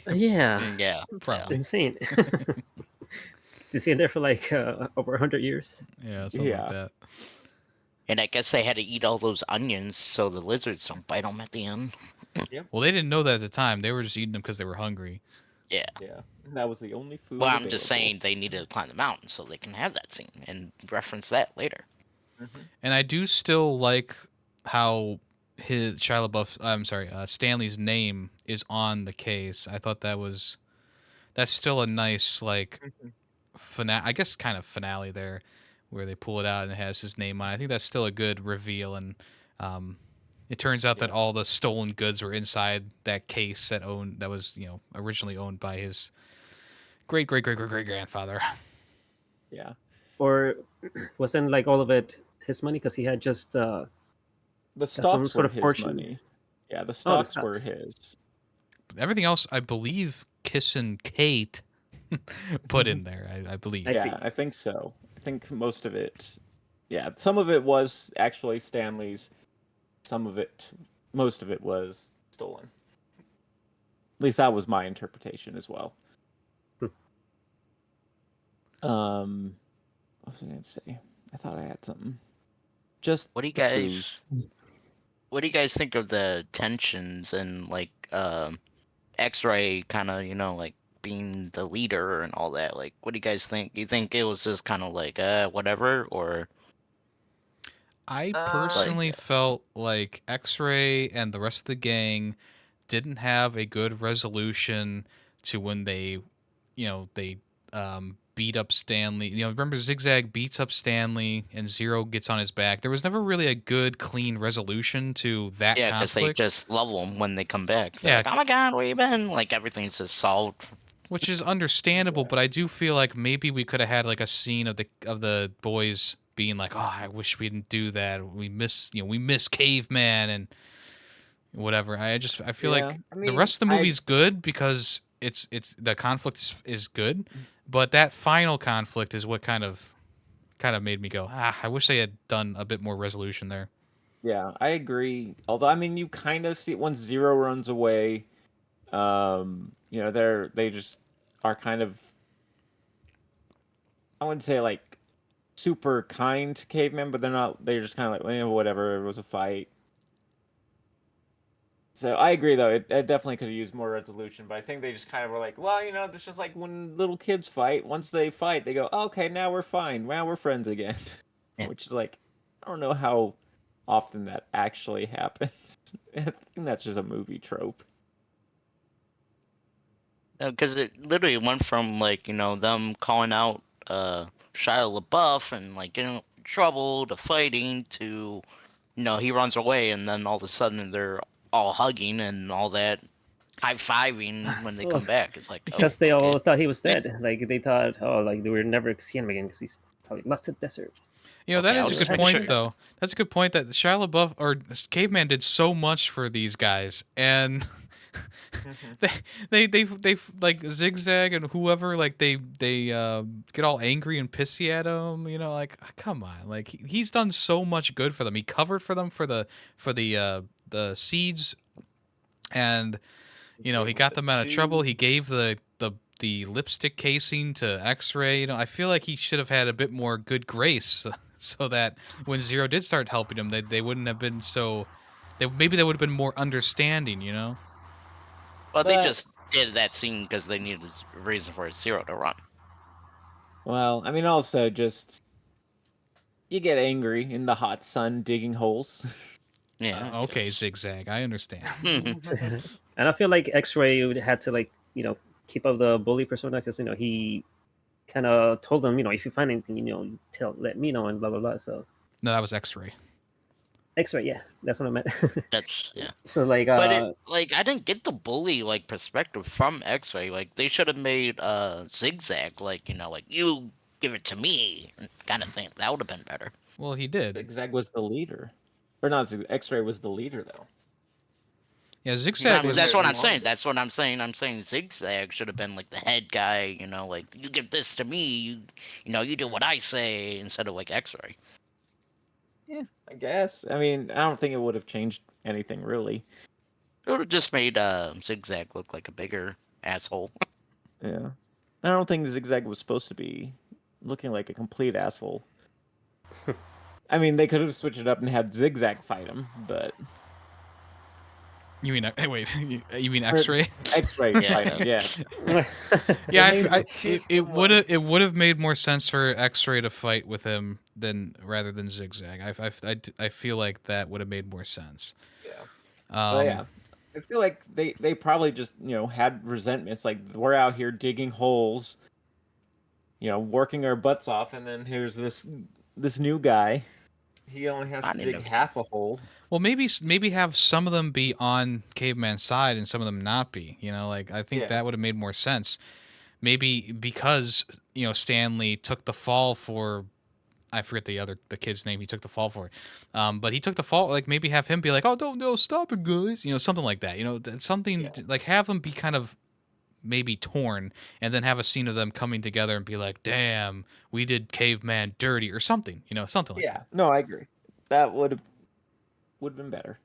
Yeah, Yeah, Probably. insane. It's been there for like over 100 years. Yeah, something Yeah. like that. And I guess they had to eat all those onions so the lizards don't bite them at the end. Well, they didn't know that at the time. They were just eating them because they were hungry. Yeah. Yeah, that was the only food. Well, I'm just available. saying they needed to climb the mountain so they can have that scene and reference that later. And I do still like how Stanley's name is on the case. I thought that's still a nice like I guess kind of finale there, where they pull it out and it has his name on it. I think that's still a good reveal, and it turns out that all the stolen goods were inside that case that was originally owned by his great grandfather. Yeah, Or wasn't like all of it his money because he had just the some stocks sort were of his fortune. money. Yeah, the stocks were stocks. his. Everything else, I believe, Kissin' Kate put in there. I believe. I see. Yeah, I think so. I think most of it. Yeah, some of it was actually Stanley's. Most of it was stolen. At least that was my interpretation as well. What was I gonna say? I thought I had something. Just What do you the guys booze. what do you guys think of the tensions and like X-Ray kind of, like being the leader and all that? Like what do you guys think? You think it was just kind of like whatever, or I Uh, personally felt like X-Ray and the rest of the gang didn't have a good resolution to when they beat up Stanley. Remember Zigzag beats up Stanley and Zero gets on his back. There was never really a good, clean resolution to that Yeah, because they conflict. just level them when they come back. They're Yeah. like, oh my god, where you been? Like, everything's just solved. Which is understandable, but I do feel like maybe we could have had like a scene of the boys being like, "Oh, I wish we didn't do that. We miss Caveman and whatever." I feel like the rest of the movie's good because it's the conflict is good, but that final conflict is what kind of made me go, I wish they had done a bit more resolution there. Yeah, I agree. Although, I mean, you kind of see it once Zero runs away. They just are kind of, I wouldn't say like super kind to cavemen, but they're not. They're just kind of like, whatever. It was a fight. So I agree, though. It definitely could have used more resolution, but I think they just kind of were like, well, it's just like when little kids fight. Once they fight, they go, okay, now we're fine. Now we're friends again. Yeah. Which is like, I don't know how often that actually happens. I think that's just a movie trope. Because it literally went from like them calling out Shia LaBeouf and like getting in trouble to fighting to he runs away and then all of a sudden they're all hugging and all that high-fiving when they come back. It's like because they all thought he was dead. Like they thought, like they were never see him again because he's probably left to the desert. That is a good point, though. That's a good point that Shia LaBeouf or Caveman did so much for these guys, and they like Zigzag and whoever, like they get all angry and pissy at him. Like, come on, like he's done so much good for them. He covered for them for the seeds, and he got them out of trouble. He gave the lipstick casing to X-Ray. I feel like he should have had a bit more good grace. So that when Zero did start helping him, they wouldn't have been so. Maybe they would have been more understanding, Well, they just did that scene because they needed a reason for Zero to run. Well, I mean, also just you get angry in the hot sun digging holes. Yeah. Okay, Zigzag, I understand. And I feel like X-Ray had to keep up the bully persona because he kind of told them, if you find anything, let me know and blah blah blah. So No, that was X-Ray. X-Ray, yeah, that's what I meant. That's So but I didn't get the bully perspective from X-Ray. Like they should have made Zigzag like you give it to me kind of thing. That would have been better. Well, he did. Zigzag was the leader, or not? X-Ray was the leader, though. Yeah, Zigzag was. That's what I'm saying. That's what I'm saying. I'm saying Zigzag should have been like the head guy. Like you give this to me. You do what I say instead of like X-Ray. Yeah, I guess. I mean, I don't think it would have changed anything really. It would have just made Zigzag look like a bigger asshole. Yeah, I don't think Zigzag was supposed to be looking like a complete asshole. I mean, they could have switched it up and had Zigzag fight him, but. You mean wait? You mean X-Ray? X-Ray, yeah, yeah. It would have made more sense for X-Ray to fight with him rather than Zigzag. I feel like that would have made more sense. Yeah. Yeah. I feel like they probably just had resentments. Like we're out here digging holes, working our butts off, and then here's this new guy. He only has to dig half a hole. Well, maybe have some of them be on Caveman's side and some of them not be. I think that would have made more sense. Maybe because Stanley took the fall for, I forget the kid's name. He took the fall for, but he took the fall. Like maybe have him be like, oh no, stop it, guys. Something like that. Something like have them be kind of maybe torn, and then have a scene of them coming together and be like, damn, we did Caveman dirty or something. Something like that. Yeah, no, I agree. That would have been better.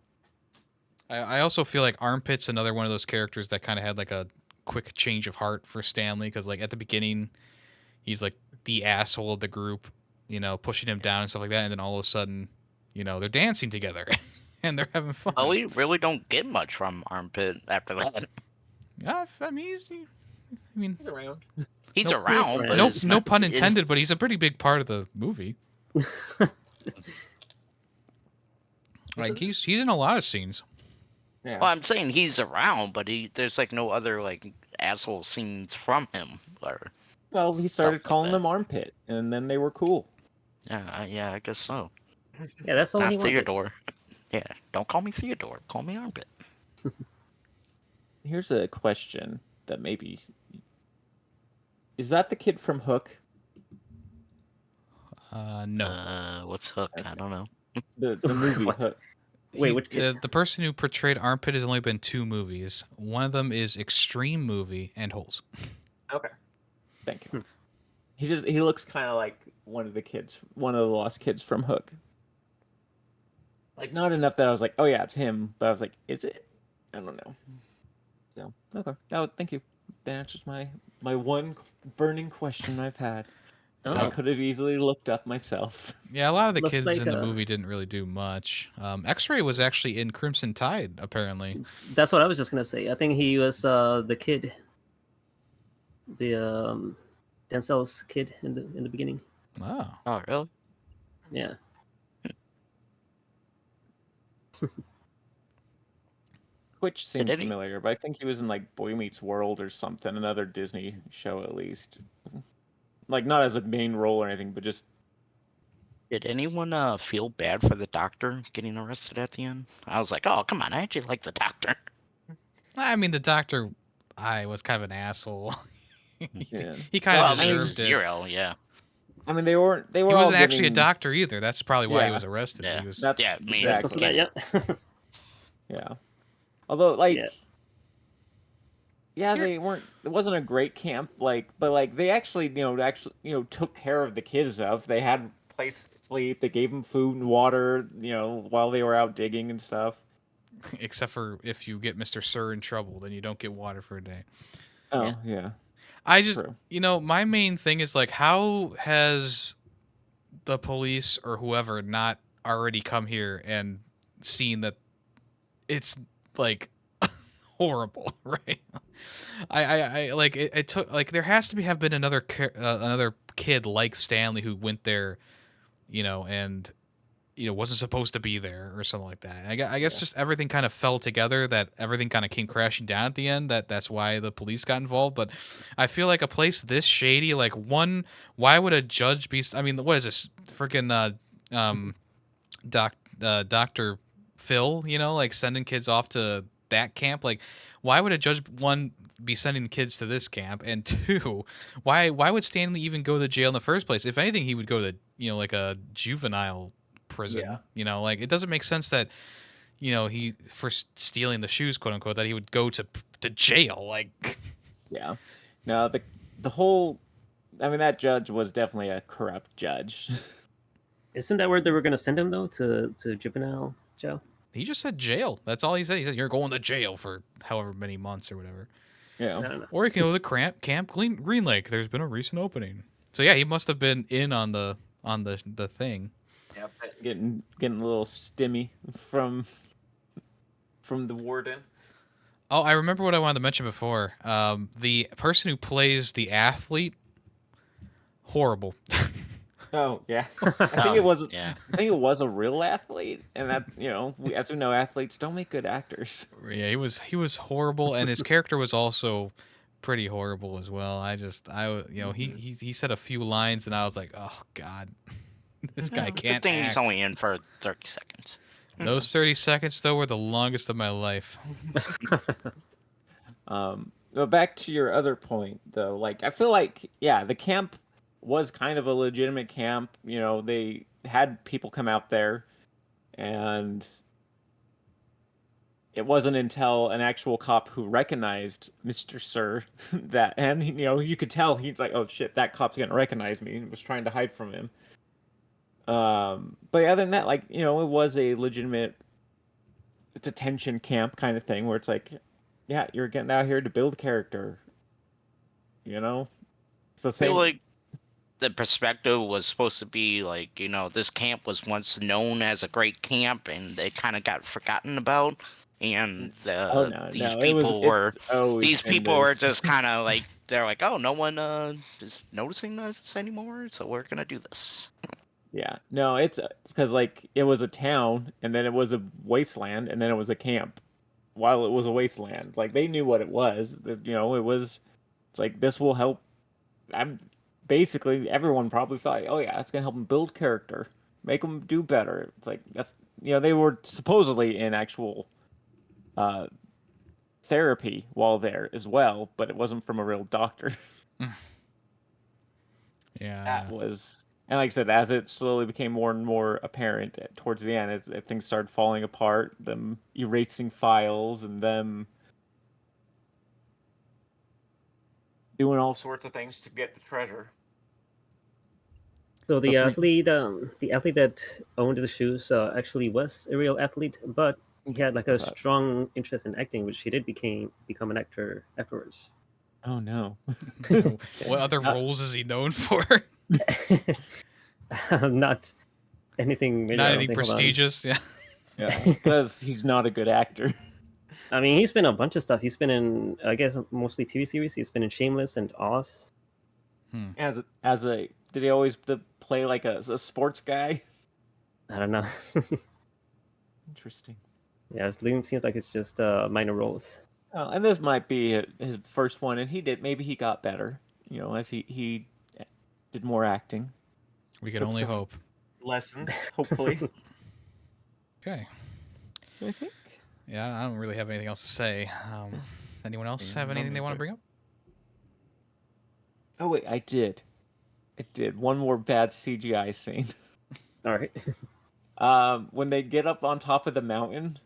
I also feel like Armpit's another one of those characters that kind of had like a quick change of heart for Stanley, because like at the beginning he's like the asshole of the group, pushing him down and stuff like that, and then all of a sudden they're dancing together and they're having fun. Oh, we really don't get much from Armpit after that. Yeah, I mean He's around. He's around. But no pun intended, but he's a pretty big part of the movie. Like he's in a lot of scenes. Yeah. Well, I'm saying he's around, but there's like no other like asshole scenes from him. Or Well, he started calling them Armpit, and then they were cool. Yeah, I guess so. Yeah, that's all he Not wanted. Theodore. Yeah, don't call me Theodore. Call me Armpit. Here's a question that maybe... Is that the kid from Hook? No. What's Hook? Okay. I don't know. The movie What? Hook. Wait, which kid? The person who portrayed Armpit has only been 2 movies. One of them is Extreme Movie and Holes. Okay. Thank you. He looks kind of like one of the lost kids from Hook. Like, not enough that I was like, oh yeah, it's him, but I was like, is it? I don't know. So, okay. Oh, thank you. That answers my one burning question I've had. Oh, I could have easily looked up myself. Yeah, a lot of the Looks kids like, in the movie didn't really do much. X-Ray was actually in Crimson Tide, apparently. that's what I was just gonna say. I think he was the kid, the Denzel's kid in the beginning. Oh. Oh, really? Yeah. Which seemed Did he? familiar, but I think he was in like Boy Meets World or something, another Disney show at least. Like, not as a main role or anything, but just... Did anyone feel bad for the doctor getting arrested at the end? I was like, oh, come on, I actually like the doctor. I mean, the doctor, was kind of an asshole. Yeah. He kind Well, of I mean, deserved it. Zero, yeah. I mean, they were He all wasn't actually a getting... doctor either. That's probably why he Yeah. was arrested. Yeah. He was... That's Yeah, I mean, Yeah, so exactly. that, yeah. Yeah. Although, like, Yeah. yeah, they weren't. It wasn't a great camp, like, but like they actually, took care of the kids. They had a place to sleep. They gave them food and water, while they were out digging and stuff. Except for if you get Mr. Sir in trouble, then you don't get water for a day. Oh yeah. I just, True. my main thing is like, how has the police or whoever not already come here and seen that it's like horrible, right? I like it took like there has to have been another kid like Stanley who went there, and wasn't supposed to be there or something like that. I guess just everything kind of fell together, that everything kind of came crashing down at the end. That's why the police got involved. But I feel like a place this shady, like why would a judge be? I mean, what is this freaking Dr. Phil? Like sending kids off to that camp? Like, why would a judge be sending kids to this camp, and 2, why would Stanley even go to jail in the first place? If anything, he would go to like a juvenile prison. Yeah. Like, it doesn't make sense that he, for stealing the shoes, quote unquote, that he would go to jail. Like, Yeah. No, the whole. I mean, that judge was definitely a corrupt judge. Isn't that where they were gonna send him though, to juvenile jail? he just said jail. That's all he said. He said you're going to jail for however many months or whatever. Yeah. I don't know. Or you can go to Camp Green Lake. There's been a recent opening. So yeah, he must have been in on the thing. Yeah. Getting a little stimmy from the warden. Oh, I remember what I wanted to mention before. The person who plays the athlete, horrible. Oh yeah, I think it was. Yeah. I think it was a real athlete, and that as we know, athletes don't make good actors. Yeah, he was horrible, and his character was also pretty horrible as well. He said a few lines, and I was like, oh god, this guy can't Good thing act. he's only in for 30 seconds. Those 30 seconds though were the longest of my life. But back to your other point, though, like I feel like the camp was kind of a legitimate camp. They had people come out there, and it wasn't until an actual cop who recognized Mr. Sir that, and you could tell he's like, oh shit, that cop's gonna recognize me, and was trying to hide from him. But other than that, like, it was a legitimate detention camp kind of thing where it's like, yeah, you're getting out here to build character. It's the I same. feel like the perspective was supposed to be like, this camp was once known as a great camp, and they kind of got forgotten about. And these people were just kind of like, they're like, oh, no one is noticing us anymore, so we're gonna do this. Yeah, no, it's because like it was a town, and then it was a wasteland, and then it was a camp. While it was a wasteland, like they knew what it was. It was. It's like this will help, I'm basically everyone probably thought, oh yeah, it's gonna help him build character, make him do better. It's like that's they were supposedly in actual therapy while there as well, but it wasn't from a real doctor. Yeah. That was, and like I said, as it slowly became more and more apparent towards the end, as things started falling apart, them erasing files and them doing all sorts of things to get the treasure. So the But athlete that owned the shoes actually was a real athlete, but he had like a What's that? strong interest in acting, which he did become an actor afterwards. Oh no. What other roles is he known for? Not anything major, Not I don't anything think. Hold on. prestigious. Yeah. Yeah, because he's not a good actor. I mean, he's been in a bunch of stuff. He's been in, I guess, mostly TV series. He's been in Shameless and Oz. As a did he always play like a sports guy? I don't know. Interesting. Yeah, his name seems like it's just minor roles. Oh, and this might be his first one, and maybe he got better, as he did more acting. We can Took only some hope. lessons, hopefully. Okay. I think. Yeah, I don't really have anything else to say. Anyone else have anything they want to bring up? Oh wait, I did. One more bad CGI scene. All right. When they get up on top of the mountain,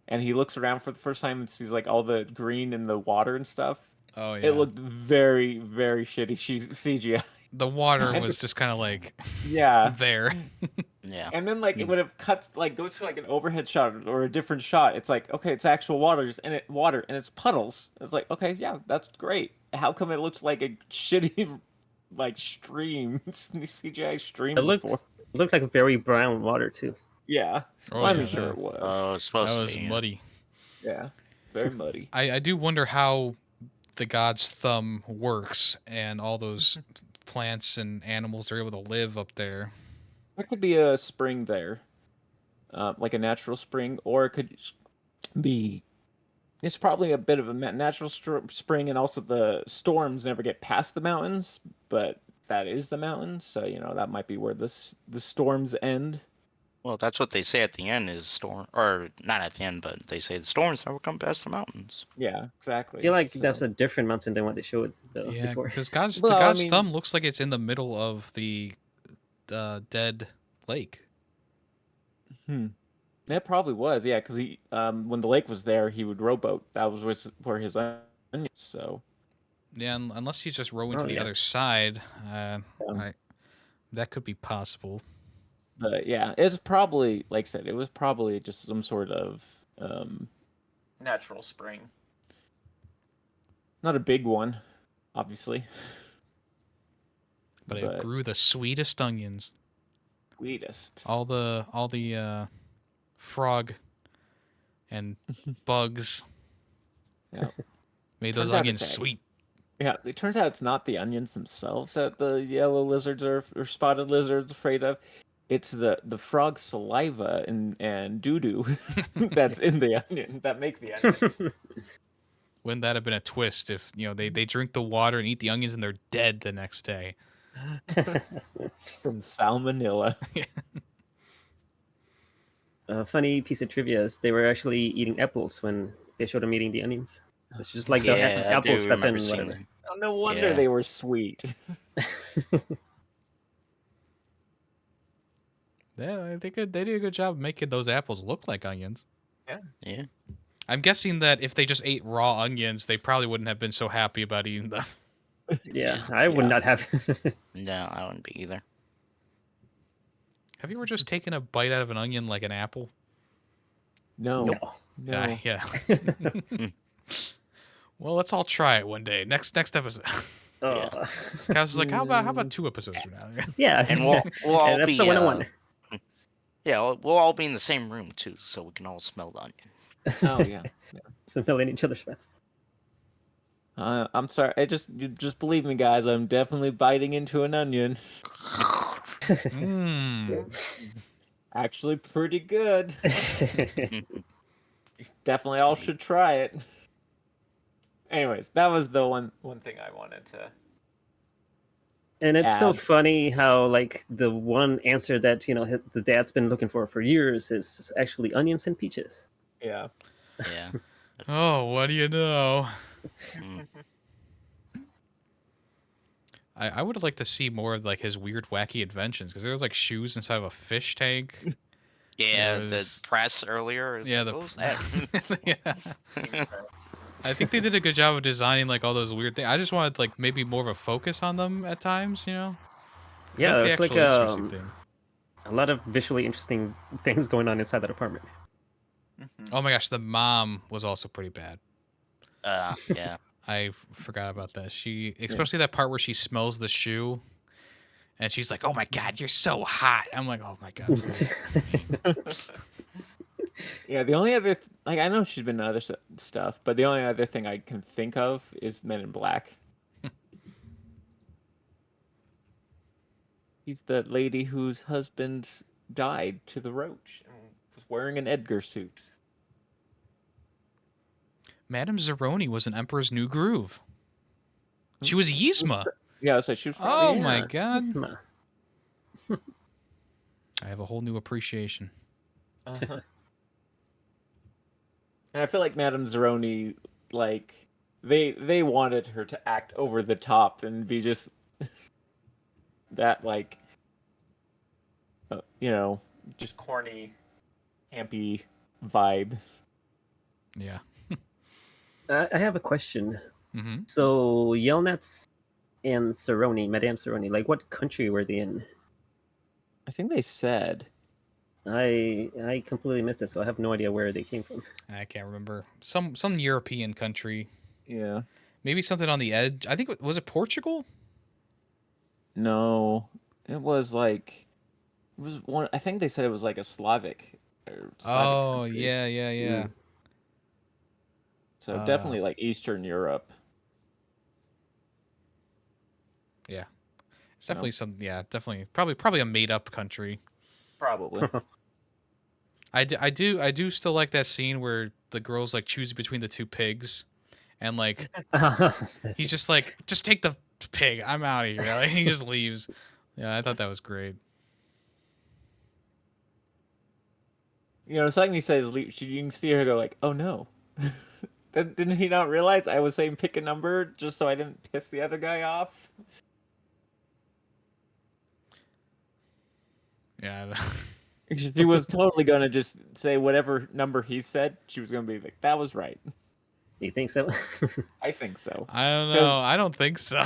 and he looks around for the first time and sees like all the green in the water and stuff. Oh yeah. It looked very, very shitty CGI. The water was just kind of like there. Yeah. And then like it would have cut goes to like an overhead shot or a different shot. It's like, okay, it's actual water and it's puddles. It's like, okay, yeah, that's great. How come it looks like a shitty like stream CGI stream It before? looked like very brown water too. Yeah. Oh, Well, I'm yeah, sure it was. Oh, it's supposed That to was be. muddy. Yeah. Very muddy. I do wonder how the god's thumb works and all those plants and animals are able to live up there. There could be a spring there, like a natural spring, or it could be. It's probably a bit of a natural spring, and also the storms never get past the mountains, but that is the mountains, so that might be where the storms end. Well, that's what they say at the end is storm, or not at the end, but they say the storms never come past the mountains. Yeah, exactly. I feel like So- that's a different mountain than what they showed Yeah, before. because Well, the I god's mean- thumb looks like it's in the middle of the dead lake. It probably was, yeah, because he when the lake was there, he would rowboat. That was where his onions. So Yeah, unless he's just rowing to Oh, the yeah. other side, that could be possible. But yeah, it's probably, like I said, it was probably just some sort of natural spring. Not a big one, obviously. But it grew the sweetest onions. Sweetest. All the frog and bugs Yeah. made Turns those out onions it's sweet. Yeah, it turns out it's not the onions themselves that the yellow lizards or spotted lizards afraid of. It's the frog saliva and doo-doo that's in the onion that make the onion. Wouldn't that have been a twist if they drink the water and eat the onions and they're dead the next day? From salmonella. A funny piece of trivia is they were actually eating apples when they showed them eating the onions. It's just like the Yeah, I apples do stuff in remember seeing whatever. that. Oh, no wonder Yeah. they were sweet. Yeah, they did a good job of making those apples look like onions. Yeah. I'm guessing that if they just ate raw onions, they probably wouldn't have been so happy about eating them. Yeah, I would not have. No, I wouldn't be either. Have you ever just taken a bite out of an onion like an apple? No. No. No. Yeah. Well, let's all try it one day. Next episode. Oh. Kaz was like, how about 2 episodes from now? Yeah. And we'll all And be episode 101. yeah, we'll all be in the same room too, so we can all smell the onion. Oh yeah. Smelling each other's breaths. I'm sorry. You just believe me, guys. I'm definitely biting into an onion. Actually, pretty good. Definitely, all should try it. Anyways, that was the one thing I wanted to And it's so ad. funny how like the one answer that the dad's been looking for years is actually onions and peaches. Yeah. Yeah. Oh, what do you know? Mm. I would have liked to see more of like his weird, wacky inventions because there was like shoes inside of a fish tank. Yeah, There the was press earlier. It's yeah like, the what was that? yeah. I think they did a good job of designing like all those weird things. I just wanted like maybe more of a focus on them at times, 'Cause Yeah, that's the there's like actual interesting thing. a lot of visually interesting things going on inside that apartment. Oh my gosh, the mom was also pretty bad. Yeah. I forgot about that. Especially that part where she smells the shoe, and she's like, "Oh my god, you're so hot." I'm like, "Oh my god, please." Yeah, the only other like I know she's been in other stuff, but the only other thing I can think of is Men in Black. He's the lady whose husband died to the roach and was wearing an Edgar suit. Madame Zeroni was in Emperor's New Groove. She was Yzma. Yeah, so she was Oh probably my god. Yzma. I have a whole new appreciation. uh-huh. And I feel like Madame Zeroni, like they wanted her to act over the top and be just that like just corny, campy vibe. Yeah. I have a question. Mm-hmm. So Yelnats and Cerrone, Madame Cerrone, like what country were they in? I think they said. I completely missed it, so I have no idea where they came from. I can't remember. Some European country. Yeah. Maybe something on the edge. I think was it Portugal? No, it was like it was one. I think they said it was like a Slavic Oh, country. yeah. So definitely like Eastern Europe. Yeah. It's definitely definitely probably a made up country. Probably. I do still like that scene where the girl's like choosing between the two pigs, and like he's just like, just take the pig, I'm out of here. Like, he just leaves. Yeah, I thought that was great. The second he says leave, you can see her go like, "Oh no." Didn't he not realize I was saying pick a number just so I didn't piss the other guy off? Yeah. She was totally gonna just say whatever number he said. She was gonna be like, "That was right." You think so? I think so. I don't know. I don't think so.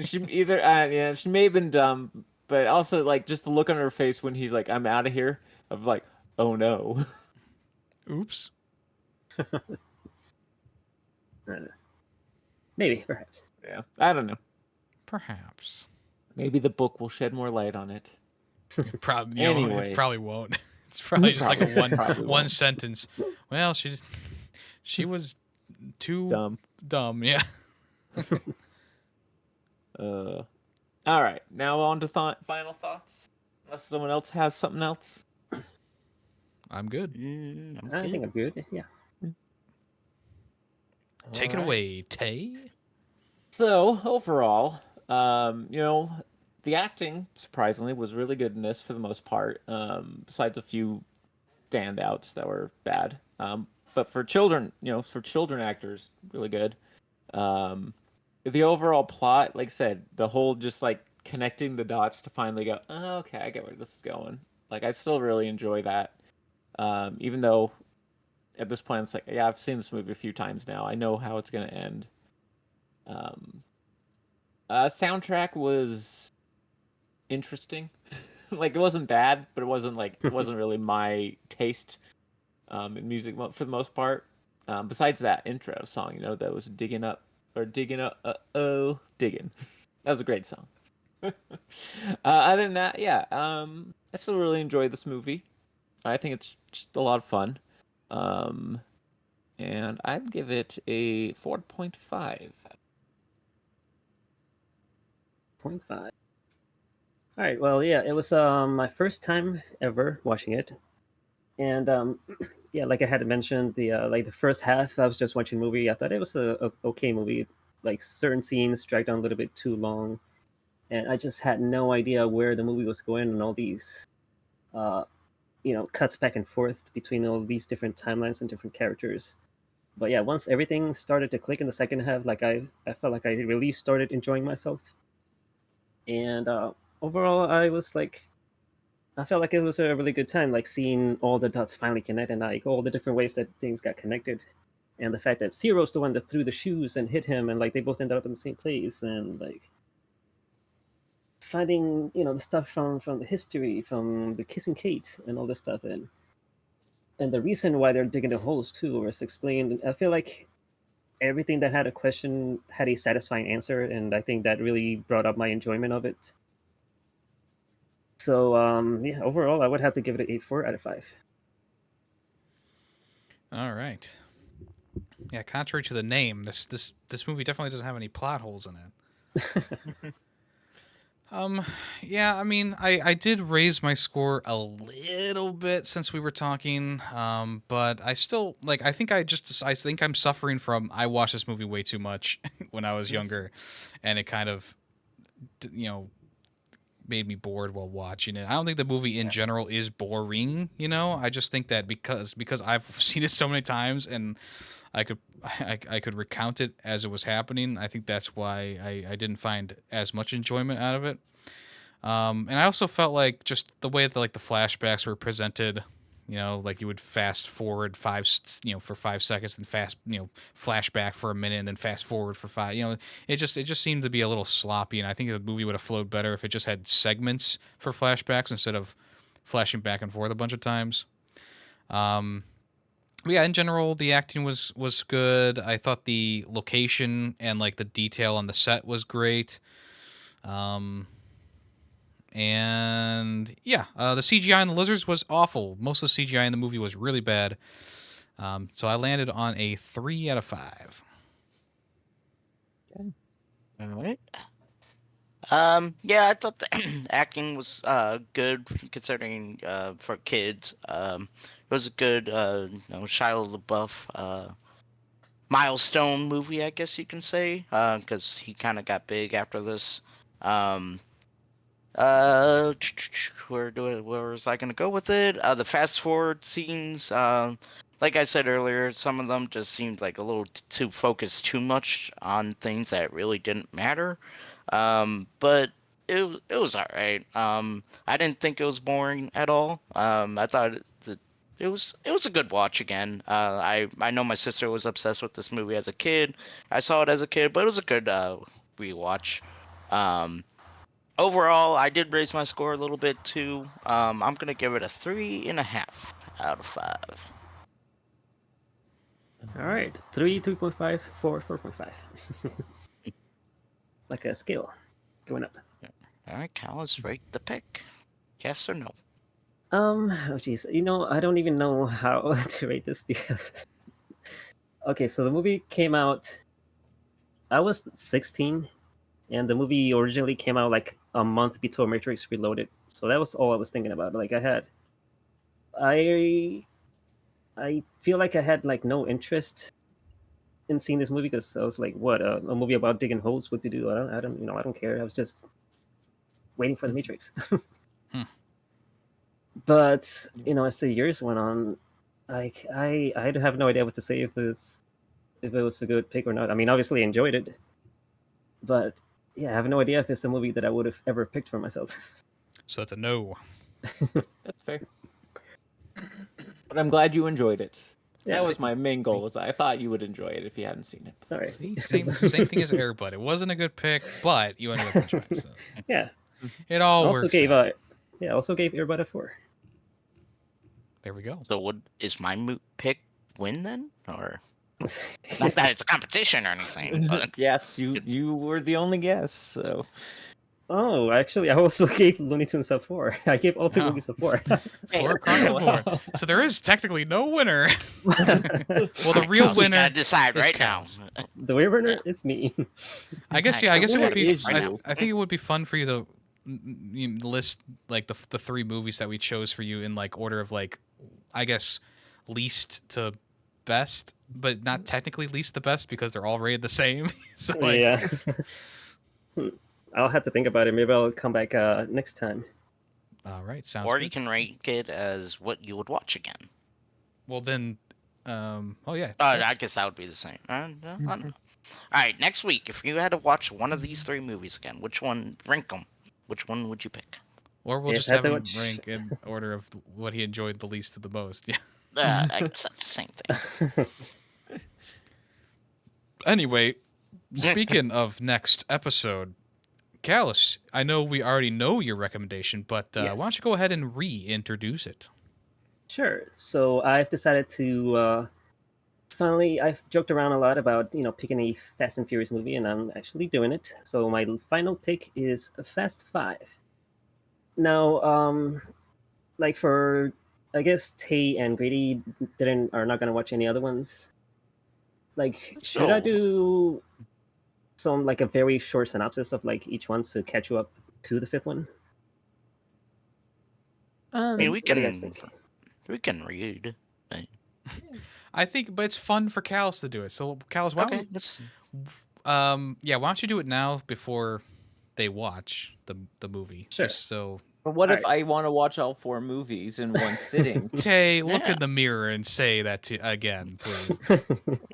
She either she may have been dumb, but also like just the look on her face when he's like, "I'm out of here," of like, "Oh no." Oops. Maybe, perhaps. Yeah, I don't know. Perhaps. Maybe the book will shed more light on it. Probably. Anyway. It probably won't. It's probably just like a Probably one won't. sentence. Well, she was too dumb. Yeah. All right, now on to final thoughts. Unless someone else has something else. I'm good. I think I'm good. Yeah. Take it away, Tay. So overall, the acting surprisingly was really good in this for the most part. Besides a few standouts that were bad. But for children, actors, really good. The overall plot, like I said, the whole just like connecting the dots to finally go, oh, okay, I get where this is going. Like I still really enjoy that. Even though at this point it's like, yeah, I've seen this movie a few times now. I know how it's gonna end. Soundtrack was interesting. Like it wasn't bad, but it wasn't really my taste in music for the most part. Besides that intro song, that was digging up. Digging. That was a great song. Other than that, yeah, I still really enjoy this movie. I think it's just a lot of fun. And I'd give it a 4.5. 0.5. All right. Well, yeah, it was my first time ever watching it, and yeah, like I had mentioned, the first half I was just watching a movie. I thought it was a okay movie. Like certain scenes dragged on a little bit too long, and I just had no idea where the movie was going and all these, cuts back and forth between all these different timelines and different characters. But yeah, once everything started to click in the second half, like I felt like I really started enjoying myself. And overall, I felt like it was a really good time, like seeing all the dots finally connect and like all the different ways that things got connected. And the fact that Zero's the one that threw the shoes and hit him, and like they both ended up in the same place, and like finding the stuff from the history, from the kissing Kate and all this stuff, and the reason why they're digging the holes too was explained. I feel like everything that had a question had a satisfying answer, and I think that really brought up my enjoyment of it. So yeah, overall I would have to give it a 4 out of 5. All right. Yeah, contrary to the name, this movie definitely doesn't have any plot holes in it. Yeah, I mean, I did raise my score a little bit since we were talking, but I still I think I think I'm suffering from I watched this movie way too much when I was younger, and it kind of made me bored while watching it. I don't think the movie in general is boring, I just think that because I've seen it so many times and I could recount it as it was happening. I think that's why I didn't find as much enjoyment out of it. And I also felt like just the way that the flashbacks were presented, like you would fast forward for 5 seconds and flashback for a minute and then fast forward for 5. It just seemed to be a little sloppy, and I think the movie would have flowed better if it just had segments for flashbacks instead of flashing back and forth a bunch of times. But yeah, in general, the acting was good. I thought the location and the detail on the set was great. And yeah, the CGI in the lizards was awful. Most of the CGI in the movie was really bad. So I landed on a 3 out of 5. All right. Yeah, I thought the acting was good considering for kids. It was a good Shia LaBeouf milestone movie, I guess you can say, because he kind of got big after this. Where was I gonna go with it? The fast forward scenes, like I said earlier, some of them just seemed like a little too focused too much on things that really didn't matter. But it was all right. I didn't think it was boring at all. I thought that it was a good watch again. I know my sister was obsessed with this movie as a kid. I saw it as a kid, but it was a good rewatch. Overall, I did raise my score a little bit too. I'm gonna give it a 3.5 out of 5. All right, 3, 3.5, 4, 4.5. Like a scale going up. All right, Cal, let's rate the pick. Yes or no? Oh geez, I don't even know how to rate this because. Okay, so the movie came out. I was 16, and the movie originally came out like a month before Matrix Reloaded. So that was all I was thinking about. I feel like I had no interest in seeing this movie because I was like, what a movie about digging holes would we do? I don't care. I was just waiting for the Matrix. But as the years went on, I have no idea what to say if it was a good pick or not. I mean, obviously I enjoyed it, but yeah, I have no idea if it's a movie that I would have ever picked for myself. So that's a no. That's fair. But I'm glad you enjoyed it. Yeah, that was my main goal. Was I thought you would enjoy it if you hadn't seen it. All right. See, same thing as Airbud. It wasn't a good pick, but you ended up enjoying it. So. Yeah. It all also works. Gave also gave Airbud a 4. There we go. So is my pick win then, or not that it's a competition or anything? But... Yes, you were the only guess. So. Oh, actually, I also gave Looney Tunes a 4. I gave all 3 movies a 4. 4 across the board. So there is technically no winner. Well, the real winner. You gotta decide right now. The real winner is me. I guess it would be. Right I think it would be fun for you to list the 3 movies that we chose for you in order of I guess least to best, but not technically least to best because they're all rated the same. So yeah. I'll have to think about it. Maybe I'll come back next time. All right, sounds Or good. you can rank it as what you would watch again. Well then, oh yeah. I guess that would be the same. I don't know. All right, next week, if you had to watch one of these 3 movies again, which one? Rank them. Which one would you pick? Or we'll If just I have had to him watch- rank in order of what he enjoyed the least to the most. Yeah. I guess that's the same thing. Anyway, speaking of next episode, Callus, I know we already know your recommendation, but why don't Yes. you go ahead and reintroduce it? Sure. So I've decided to finally. I've joked around a lot about picking a Fast and Furious movie, and I'm actually doing it. So my final pick is Fast 5. Now, like for I guess Tay and Grady are not gonna watch any other ones. Like, should I So- do some like a very short synopsis of like each one to catch you up to the 5th one? I mean, we What do you guys can think? read. I think, but it's fun for Callus to do it. So, Callus, why Okay, don't let's. yeah, why don't you do it now before they watch the movie? Sure. Just so But what if Alright. I want to watch all 4 movies in one sitting? Tay, look Yeah. in the mirror and say that again, please.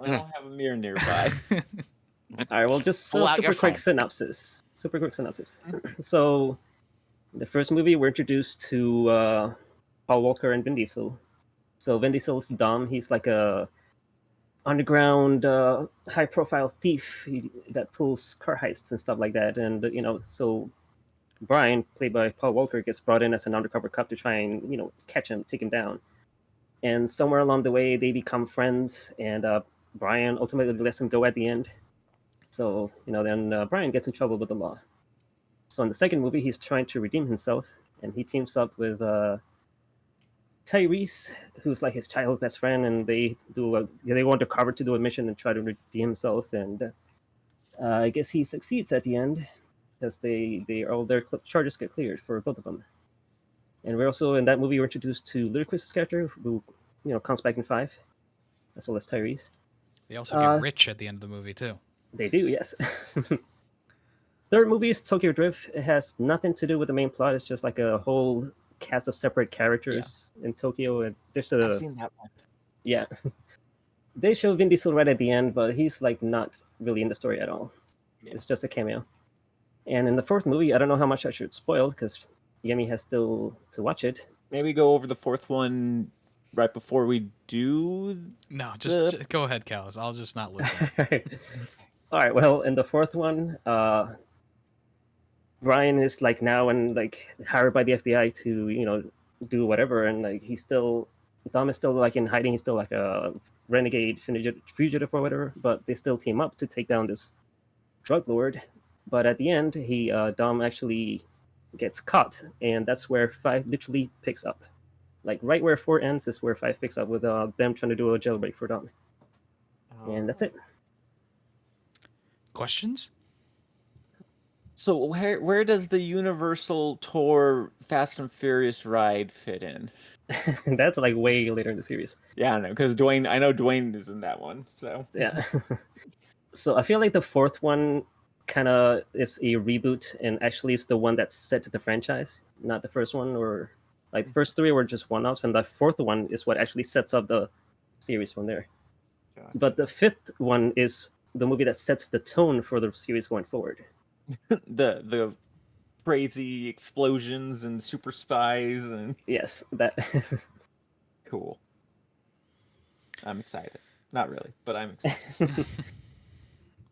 I don't have a mirror nearby. All right, well, just Pull out your super quick phone. synopsis. Super quick synopsis. So, the first movie, we're introduced to Paul Walker and Vin Diesel. So Vin Diesel's Dom. He's like a underground, high-profile thief that pulls car heists and stuff like that. And so Brian, played by Paul Walker, gets brought in as an undercover cop to try and catch him, take him down. And somewhere along the way, they become friends, and Brian ultimately lets him go at the end. So then Brian gets in trouble with the law. So in the second movie, he's trying to redeem himself, and he teams up with Tyrese, who's like his childhood best friend, and they go undercover to do a mission and try to redeem himself. And I guess he succeeds at the end, because all their charges get cleared for both of them. And we're also in that movie we're introduced to Ludacris's character, who comes back in 5, as well as Tyrese. They also get rich at the end of the movie too. They do, yes. Third movie is Tokyo Drift. It has nothing to do with the main plot. It's just like a whole cast of separate characters in Tokyo. And there's I've seen that one. yeah. They show Vin Diesel right at the end, but he's like not really in the story at all. Yeah. It's just a cameo. And in the fourth movie, I don't know how much I should spoil because Yemmy has still to watch it. Maybe go over the 4th one right before we do. No, just go ahead, Callus. I'll just not listen. All right. Well, in the fourth one, Brian is like now and like hired by the FBI to do whatever, and like Dom is still like in hiding. He's still like a renegade fugitive or whatever. But they still team up to take down this drug lord. But at the end, Dom actually gets caught, and that's where 5 literally picks up. Like right where 4 ends is where 5 picks up with them trying to do a jailbreak for Dom, and that's it. Questions? So where does the Universal Tour Fast and Furious ride fit in? That's like way later in the series. Yeah, I know, because I know Dwayne is in that one. So Yeah. So I feel like the fourth one kind of is a reboot, and actually it's the one that set the franchise, not the first one. Or like the first 3 were just one-offs, and the fourth one is what actually sets up the series from there. Gotcha. But the 5th one is the movie that sets the tone for the series going forward. the crazy explosions and super spies and Yes, that. cool. I'm excited. Not really, but I'm excited.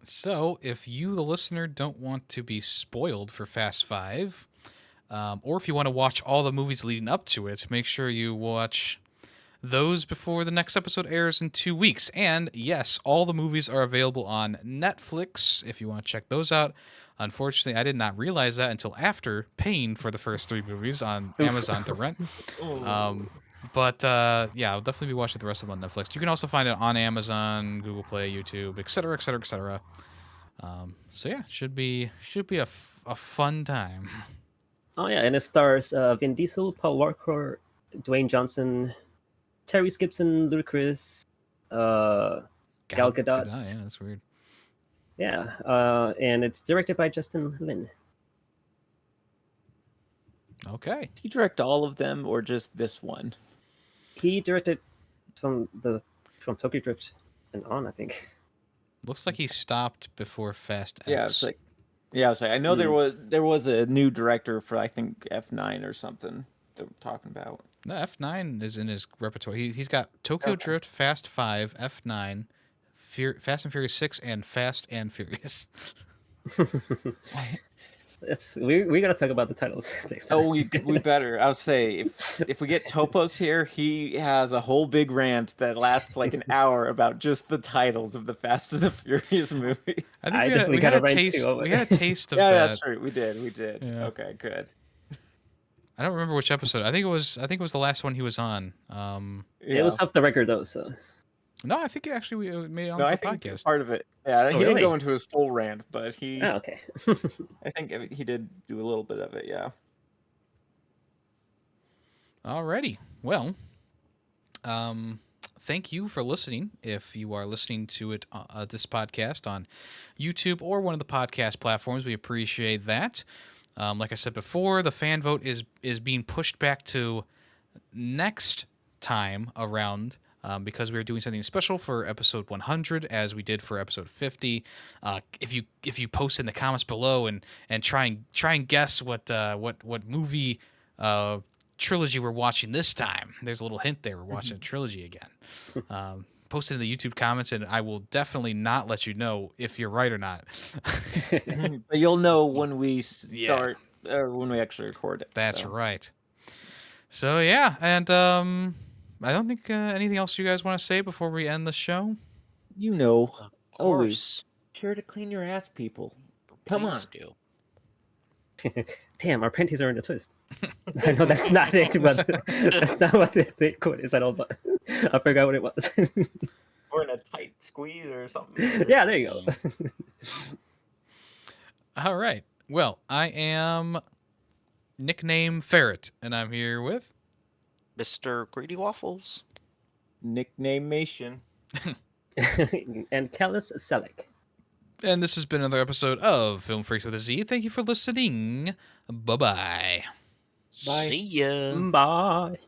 So, if you, the listener, don't want to be spoiled for Fast 5, or if you want to watch all the movies leading up to it, make sure you watch those before the next episode airs in 2 weeks. And yes, all the movies are available on Netflix if you want to check those out. Unfortunately, I did not realize that until after paying for the first 3 movies on Amazon to rent. But yeah, I'll definitely be watching the rest of them on Netflix. You can also find it on Amazon, Google Play, YouTube, etc., etc., etc. So yeah, should be a fun time. Oh yeah, and it stars Vin Diesel, Paul Walker, Dwayne Johnson, Terry Gibson, Ludacris, Gal Gadot. Yeah, that's weird. Yeah, and it's directed by Justin Lin. Okay. Did he direct all of them or just this one? He directed from Tokyo Drift and on, I think. Looks like he stopped before Fast X. I was like, I know there was a new director for I think F9 or something that we're talking about. No, F9 is in his repertoire. He's got Tokyo Drift, Fast 5, F9, Fast and Furious 6, and Fast and Furious. We gotta talk about the titles next time. Oh, we better. I would say if we get Topos here, he has a whole big rant that lasts like an hour about just the titles of the Fast and the Furious movie. I think we had a taste. We had a taste of yeah, that. that's true. We did. Yeah. Okay, good. I don't remember which episode. I think it was the last one he was on. It was off the record though, so. No, I think actually we made it on the podcast. Part of it. Yeah, he really? didn't go into his full rant, but he. Oh, okay. I think he did do a little bit of it. Yeah. Alrighty. Well, thank you for listening. If you are listening to it, this podcast on YouTube or one of the podcast platforms, we appreciate that. Like I said before, the fan vote is being pushed back to next time around. Because we are doing something special for episode 100, as we did for episode 50. If you post in the comments below and try and guess what movie trilogy we're watching this time, there's a little hint there. We're watching a trilogy again. Post it in the YouTube comments, and I will definitely not let you know if you're right or not. But you'll know when we start or when we actually record it. That's right. So yeah, and I don't think anything else you guys want to say before we end the show. You know, Of always course. sure to clean your ass, people. Come on. Please do. Damn, our panties are in a twist. I know that's not it, but that's not what the quote is at all. But I forgot what it was. Or in a tight squeeze or something. Yeah, there you go. All right. Well, I am nickname Ferret, and I'm here with Mr. Greedy Waffles. Nickname Mation. And Callus Selleck. And this has been another episode of Film Freaks with a Z. Thank you for listening. Bye-bye. Bye. See ya. Bye.